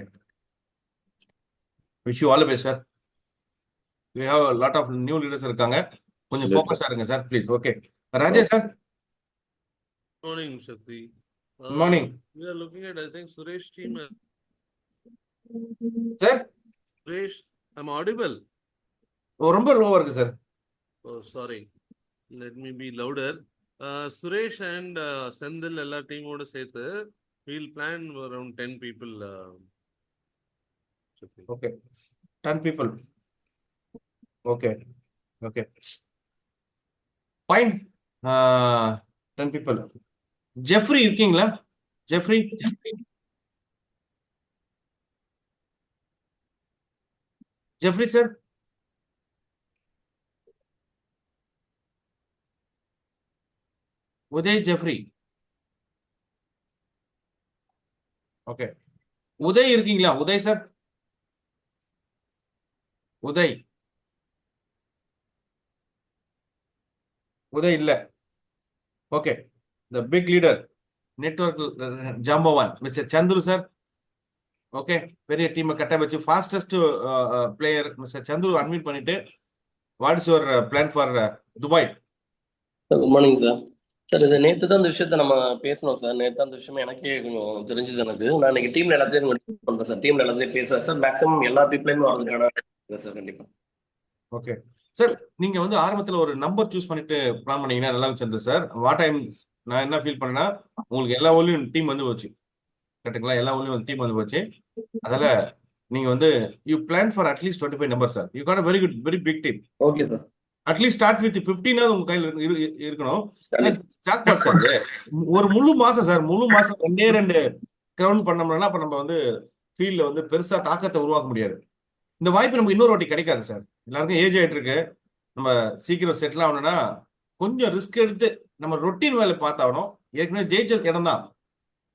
Wish you all the best sir. we have a lot of new leaders இருக்காங்க. கொஞ்சம் ஃபோக்கஸா இருங்க sir please. Okay. Rajesh sir. Morning, Shakti. Morning. We are looking at, I think, Suresh team. Sir? Suresh, I'm audible. ரொம்ப லோவா இருக்கு sir. Oh, sorry. Let me be louder. Suresh and Sendil எல்லா டீமோட சேர்த்து we'll plan around 10 people. Okay. 10 people. Okay. Okay. Fine. 10 people. Jeffrey இருக்கீங்களா? Jeffrey sir. Uday Jeffrey. Okay. Uday இருக்கீங்களா? Uday sir. Uday இல்ல. Okay. The big leader, network Jambawan, Mr. Chandru sir. Okay, பெரிய டீமை கட்ட வச்சு fastest player mister Chandru unmute பண்ணிட்டு what is your plan for Dubai? Good morning sir. Sir இது நேற்று தான் இந்த விஷயத்த நம்ம பேசணும் சார். நேற்று அந்த விஷயம் எனக்கே கொஞ்சம் தெரிஞ்சது. எனக்கு நான் இன்னைக்கு டீம்ல எல்லாத்தையும் பண்றேன் சார். டீம்ல எல்லாத்தையும் பேசுறேன் சார். மேக்ஸிமம் எல்லா பீப்புளையுமே வரதுக்கான சார். கண்டிப்பா. Okay sir. நீங்க வந்து ஆரம்பத்துல ஒரு நம்பர் சூஸ் பண்ணிட்டு பிளான் பண்ணீங்கன்னா நல்லா சந்திரு சார். வாட் ஐம் நான் என்ன ஃபீல் பண்ணேன்னா, உங்களுக்கு எல்லா ஊர்லயும் டீம் வந்து போச்சு. கரெக்டுங்களா? எல்லா ஊர்லயும் டீம் வந்து போச்சு. அதனால நீங்க வந்து you plan for at least 25 number sir. You got a very big team. Okay sir. At least start with 15 உங்க கையில இருக்கணும். Jackpot sir. ஒரு முழு மாசம் சார், முழு மாசம் 2 கிரவுண்ட் பண்ணோம்னா அப்ப நம்ம வந்து ஃபீல்ட்ல வந்து பெருசா தாக்கத்தை உருவாக்க முடியாது. இந்த வாய்ப்பு நமக்கு இன்னொரு வாட்டி கிடைக்காது சார். எல்லாருக்கும் ஏஜ் ஆயிட்டு இருக்கு. நம்ம சீக்கிரம் செட்டில் ஆகணும்னா கொஞ்சம் ரிஸ்க் எடுத்து நம்ம ரொட்டீன் வேலை பார்த்தாகணும். ஏற்கனவே ஜெயிச்ச இடம் தான்.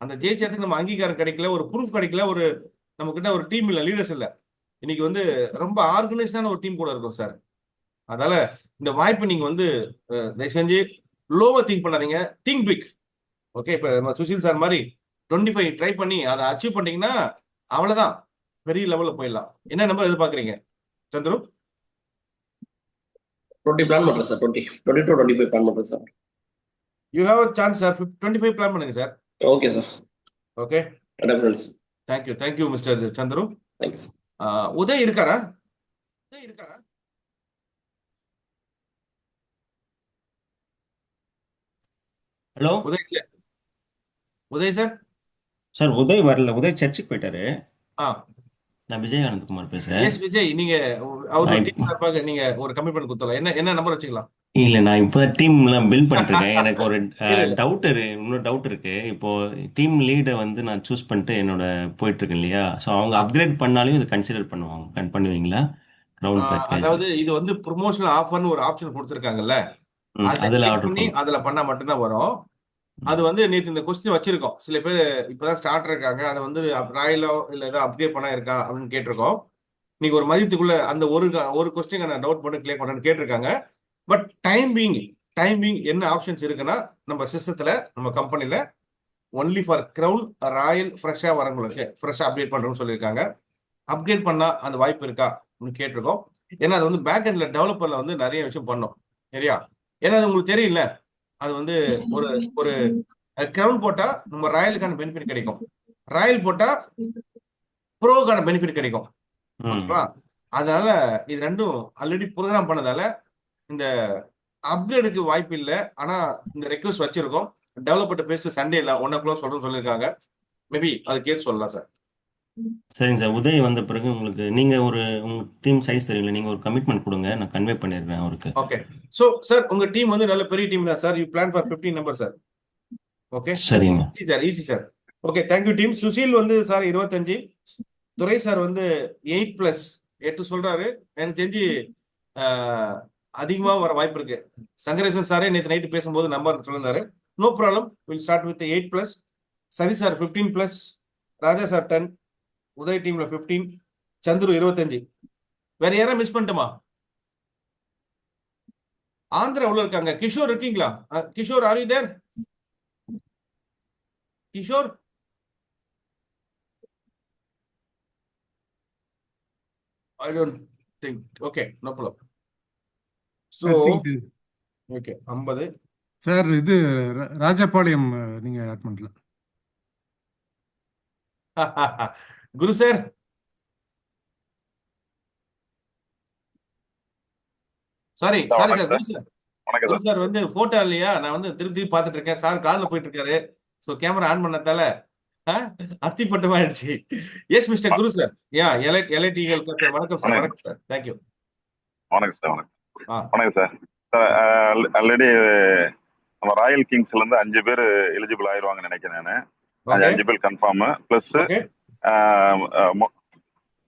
அந்த ஜெயிச்ச இடத்துக்கு நம்ம அங்கீகாரம் கிடைக்கல, ஒரு ப்ரூஃப் கிடைக்கல, ஒரு நம்ம கிட்ட ஒரு டீம் இல்ல, லீடர்ஸ் இல்ல. இன்னைக்கு வந்து ரொம்ப ஆர்கனைஸ்டான ஒரு டீம் கூட இருக்கும் சார். அதனால இந்த வாய்ப்பு நீங்க வந்து தயவு செஞ்சு லோவா திங்க் பண்ணாதீங்க, திங்க் பிக். ஓகே, இப்ப நம்ம சுஷில் சார் மாதிரி 25 ட்ரை பண்ணி அதை அச்சீவ் பண்ணீங்கன்னா அவ்வளவுதான், பெரிய லெவல்ல போயிடலாம். என்ன நம்பர் எதிர்பார்க்குறீங்க சந்துரு? 20 பிளான் பண்றேன் சார். 20 to 25 பிளான் பண்றேன் sir. You have a chance sir. 25 plan பண்ணுங்க sir. Okay sir. Okay, definitely. Thank you mister Chandru. Thank you sir. Uday இருக்காரா? ஹலோ உதய் இல்ல. உதய் சார். சார், உதய் வரல. உதய் சர்ச்சுக்கு போயிட்டாரு. ஆ நான் விஜய் ஆனந்த்குமார் பேசுறேன். எஸ் விஜய், நீங்க அவரோட நான் டீம் சார்பாக நீங்க ஒரு கமிட்மெண்ட் கொடுத்தலாம். என்ன நம்பர் வச்சுக்கலாம்? இல்ல, நான் இப்போ டீம்லாம் பில்ட் பண்ணிருக்கேன். எனக்கு ஒரு இல்ல. இன்னொரு டவுட் இருக்கு. இப்போ டீம் லீடை வந்து நான் சூஸ் பண்ணிட்டு என்னோட போயிட்டு இருக்கேன் இல்லையா? ஸோ அவங்க அப்கிரேட் பண்ணாலும் இது கன்சிடர் பண்ணுவீங்களா? கிரவுண்ட் பேக்கேஜ் அதாவது இது வந்து ப்ரொமோஷனல் ஆஃபர்னு ஒரு ஆப்ஷன் கொடுத்துருக்காங்கல்ல, அதை அதில் கிளிக் ஆர்டர் பண்ணி அதுல பண்ணா மட்டும்தான் வரும். அது வந்து நேற்று இந்த கொஸ்டின் வச்சிருக்கோம். சில பேர் இப்பதான் ஸ்டார்ட் இருக்காங்க, அதை வந்து ராயலோ இல்ல ஏதோ அப்கிரேட் பண்ணா இருக்கா அப்படின்னு கேட்டிருக்கோம். நீங்க ஒரு மதியத்துக்குள்ள அந்த ஒரு கொஸ்டின் டவுட் பண்ணி கிளியர் பண்ணு கேட்டிருக்காங்க. பட் டைம் பீங் என்ன ஆப்ஷன்ஸ் இருக்குன்னா, நம்ம சிஸ்டத்துல நம்ம கம்பெனில ஒன்லி ஃபார் கிரவுன் ராயல் ஃப்ரெஷ்ஷா வரவங்களுக்கு ஃப்ரெஷ்ஷா அப்டேட் பண்றோம்னு சொல்லியிருக்காங்க. அப்டேட் பண்ணா அந்த வாய்ப்பு இருக்கா அப்படின்னு கேட்டிருக்கோம். ஏன்னா அது வந்து பேக் எண்ட்ல டெவலப்பர்ல வந்து நிறைய விஷயம் பண்ணோம் சரியா. ஏன்னா அது உங்களுக்கு தெரியல, அது வந்து ஒரு ஒரு கிரவுன் போட்டா நம்ம ராயலுக்கான பெனிஃபிட் கிடைக்கும், ராயல் போட்டா ப்ரோக்கான பெனிஃபிட் கிடைக்கும். ஓகேவா? அதனால இது ரெண்டும் ஆல்ரெடி ப்ரோக்ராம் பண்ணதால இந்த அப்கிரேடுக்கு வாய்ப்பு இல்லை. ஆனா இந்த ரெக்வஸ்ட் வச்சிருக்கோம். டெவலப்பர்ட்ட பேசி சண்டேல 1 o'clock சொல்லியிருக்காங்க. மேபி அது கேட்டு சொல்லலாம் சார். சரிங்க சார். உதய் வந்த பிறகு நீங்க உங்க டீம் சைஸ் தெரியல, நீங்க ஒரு கமிட்மெண்ட் கொடுங்க, நான் கன்வே பண்ணிடுறேன் அவருக்கு. ஓகே. சோ சார், உங்க டீம் வந்து நல்ல பெரிய டீம் தான் sir. You plan for 15 number sir. Okay, சரிங்க easy sir. Okay, thank you team. Sushil வந்து சார் 25, துரை சார் வந்து 8+8 சொல்றாரு. எனக்கு தெரிஞ்சு அதிகமா வர வாய்ப்பு இருக்கு. சங்கரேசன் சாரே நேற்று நைட்டு பேசும்போது நம்பர் சொல்லியிருந்தாரு. No problem, will start with 8+. Sathi sir 15+, Raja sir 10, Uday டீம்ல 15, சந்துரு 25. வேற யாரா மிஸ் பண்ணிட்டுமா? ஆந்திரா உள்ள இருக்காங்க. கிஷோர் இருக்கீங்களா? Kishore, are you there? Kishore, I don't think. Okay, no problem. So, okay, 50. Sir, இது ராஜபாளையம் நீங்க ஆட் பண்ணல. Guru sir, sorry sir, Guru sir வந்து போட்டோ இல்லையா? நான் வந்து திருப்பி பார்த்துட்டு இருக்கேன். சார் கார்ல போயிட்டு இருக்காரு. சோ கேமரா ஆன் பண்ணதால அத்திப்பட்டமாயிடுச்சு. Yes mister Guru sir. Ya, elite eagle captain. வணக்கம் சார். தேங்க்யூ. வணக்கம் சார். ஆல்ரெடி நம்ம ராயல் கிங்ஸ்ல இருந்து 5 பேர் எலிஜிபிள் ஆயிருவாங்கன்னு நினைக்கிறேன். நான் 5 பேர் கன்ஃபார்ம். பிளஸ்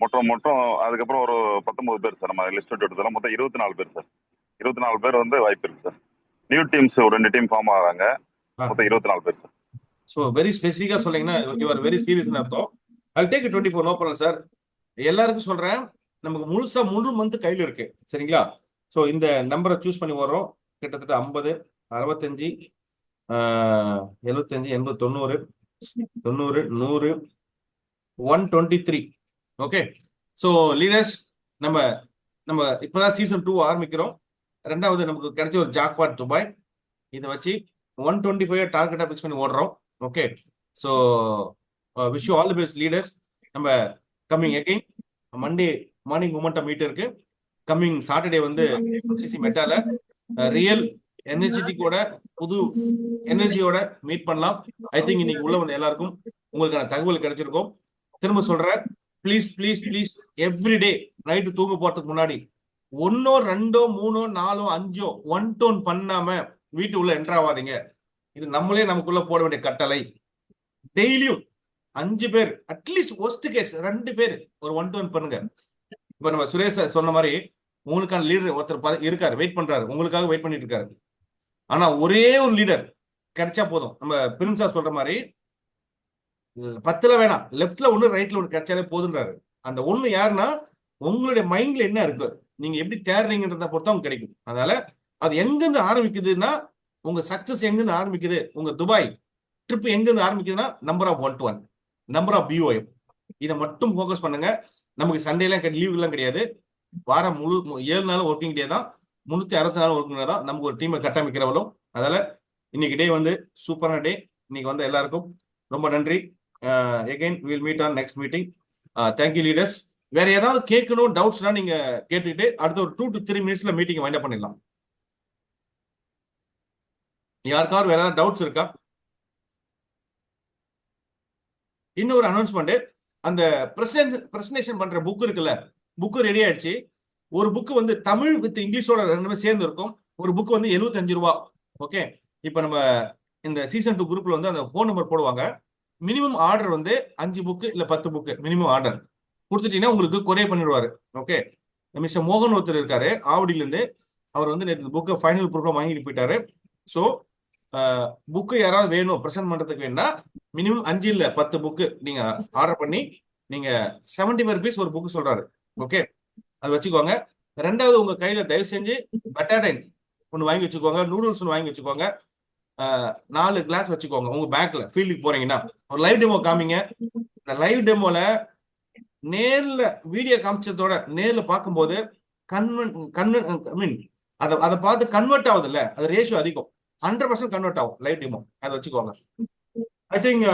மொத்தம் அதுக்கப்புறம் ஒரு 19 பேர் சார். நம்ம லிஸ்ட் எடுத்ததுல மொத்தம் 24 பேர் சார். 24 பேர் வந்து வாய்ப்பு இருக்கு சார். நியூ டீம்ஸ் ஒரு 2 டீம் ஃபார்ம் ஆகிறாங்க. மொத்தம் 24 பேர் சார். ஸோ வெரி ஸ்பெசிஃபிக்கா சொன்னீங்கன்னா யூ ஆர் வெரி சீரியஸ் அர்த்தம். I'll take 24, no problem sir. எல்லாருக்கும் சொல்றேன், நமக்கு முழு மந்த் கையில இருக்கு சரிங்களா. ஸோ இந்த நம்பரை சூஸ் பண்ணி வர்றோம். கிட்டத்தட்ட 50, 65, 75, 80, 90, 100, 123. ஓகே. ஸோ லீடர்ஸ், நம்ம இப்பதான் சீசன் 2 ஆரம்பிக்கிறோம். 2வது நமக்கு கிடைச்ச ஒரு ஜாக்பாட் துபாய். இதை வச்சு 125 டார்கெட்டா பிக்ஸ் பண்ணி ஓடுறோம். Okay. So wish you all the best leaders. நம்ம coming again Monday morning momentum meet இருக்கு. கம்மிங் சாட்டர்டே வந்து எம்சிசி மெட்டால ரியல் எனர்ஜெட்டிக்கோட புது எனர்ஜியோட மீட் பண்ணலாம். ஐ திங்க் இன்னைக்கு உள்ள வந்து எல்லாருக்கும் உங்களுக்கான தகவல் கிடைச்சிருக்கும். திரும்ப சொல்றேன், ப்ளீஸ் எவ்ரிடே நைட்டு தூங்க போறதுக்கு முன்னாடி 1, 2, 3, 4, 5 ஒன் டோன் பண்ணாம வீட்டு உள்ள என்டர் ஆகாதீங்க. இது நம்மளே நமக்குள்ள போட வேண்டிய கட்டளை. டெய்லியும் 5 பேர், அட்லீஸ்ட் ஒஸ்ட் கேஸ் 2 பேர் ஒரு 1 டோன் பண்ணுங்க. இப்ப நம்ம சுரேஷ் சொன்ன மாதிரி உங்களுக்கான லீடர் ஒருத்தர் இருக்காரு, வெயிட் பண்றாரு, உங்களுக்காக வெயிட் பண்ணிட்டு இருக்காரு. ஆனா ஒரே ஒரு லீடர் கிடைச்சா போதும். நம்ம பிரின்ஸா சொல்ற மாதிரி 10ல வேணாம், லெப்ட்ல 1 ரைட்ல 1 கிடைச்சாலே போதுன்றாரு. அந்த 1 யாருன்னா உங்களுடைய மைண்ட்ல என்ன இருக்கு, நீங்க எப்படி தேடுறீங்கன்றத பொறுத்து அவங்க கிடைக்கும். அதனால அது எங்கிருந்து ஆரம்பிக்குதுன்னா உங்க சக்சஸ் எங்கிருந்து ஆரம்பிக்குது, உங்க துபாய் ட்ரிப் எங்கிருந்து ஆரம்பிக்குதுன்னா number of 1-to-1, number of BOM. இதை மட்டும் ஃபோக்கஸ் பண்ணுங்க. நமக்கு சண்டேலாம் லீவ் எல்லாம் கிடையாது. வாரம் முழு 7 நாள் ஒர்க்கிங் டே தான், 364 ஒர்க்கிங் டே தான் நமக்கு ஒரு டீமை கட்டமைக்கிறவளும். அதனால இன்னைக்கு டே வந்து சூப்பரான டே. இன்னைக்கு வந்து எல்லாருக்கும் ரொம்ப நன்றி. Again will meet on next meeting. Thank you leaders. வேற ஏதாவது கேட்கணும் டவுட்ஸ்னா நீங்க கேட்டுக்கிட்டு அடுத்த ஒரு 2 to 3 மினிட்ஸ்ல மீட்டிங் வைண்ட் அப் பண்ணிடலாம். யாருக்காவது வேற ஏதாவது டவுட்ஸ் இருக்கா? இன்னொரு அனௌன்ஸ்மெண்ட், அந்த பிரசன்டேஷன் பண்ற புக் இருக்குல்ல, புக்கு ரெடி ஆயிடுச்சு. ஒரு புக்கு வந்து தமிழ் வித் இங்கிலீஷோட ரெண்டுமே சேர்ந்து இருக்கும். ஒரு புக் வந்து 75 ரூபா. ஓகே, இப்ப நம்ம இந்த சீசன் 2 குரூப்ல வந்து அந்த போன் நம்பர் போடுவாங்க. மினிமம் ஆர்டர் வந்து 5 புக்கு இல்ல 10 புக்கு மினிமம் ஆர்டர் கொடுத்துட்டீங்கன்னா உங்களுக்கு கொரியர் பண்ணிடுவாரு. ஓகே, மிஸ்டர் மோகன் ஒருத்தர் இருக்காரு ஆவடியில இருந்து. அவர் வந்து நேற்று புக்கை ஃபைனல் ப்ரூஃபா வாங்கிட்டு போயிட்டாரு. ஸோ புக்கு யாராவது வேணும் ப்ரெசென்ட் பண்றதுக்கு வேணும்னா மினிமம் 5 இல்ல 10 புக்கு நீங்க ஆர்டர் பண்ணி நீங்க 75 rupees ஒரு புக்கு சொல்றாரு. ஓகே, அது வச்சுக்கோங்க. ரெண்டாவது, உங்க கையில தயவு செஞ்சு பட்டாடைன் ஒன்று வாங்கி வச்சுக்கோங்க, நூடுல்ஸ் ஒன்று வாங்கி வச்சுக்கோங்க, 4 கிளாஸ் வச்சுக்கோங்க. உங்க பேக்ல ஃபீல்டுக்கு போறீங்கன்னா ஒரு லைவ் டெமோ காமிங்க. இந்த லைவ் டெமோல நேர்ல வீடியோ காமிச்சதோட நேர்ல பார்க்கும்போது அதை பார்த்து கன்வெர்ட் ஆகுது இல்ல, அது ரேஷியோ அதிகம். 100% கன்வெர்ட் ஆகும் லைவ் டெமோ. அதை வச்சுக்கோங்க. I think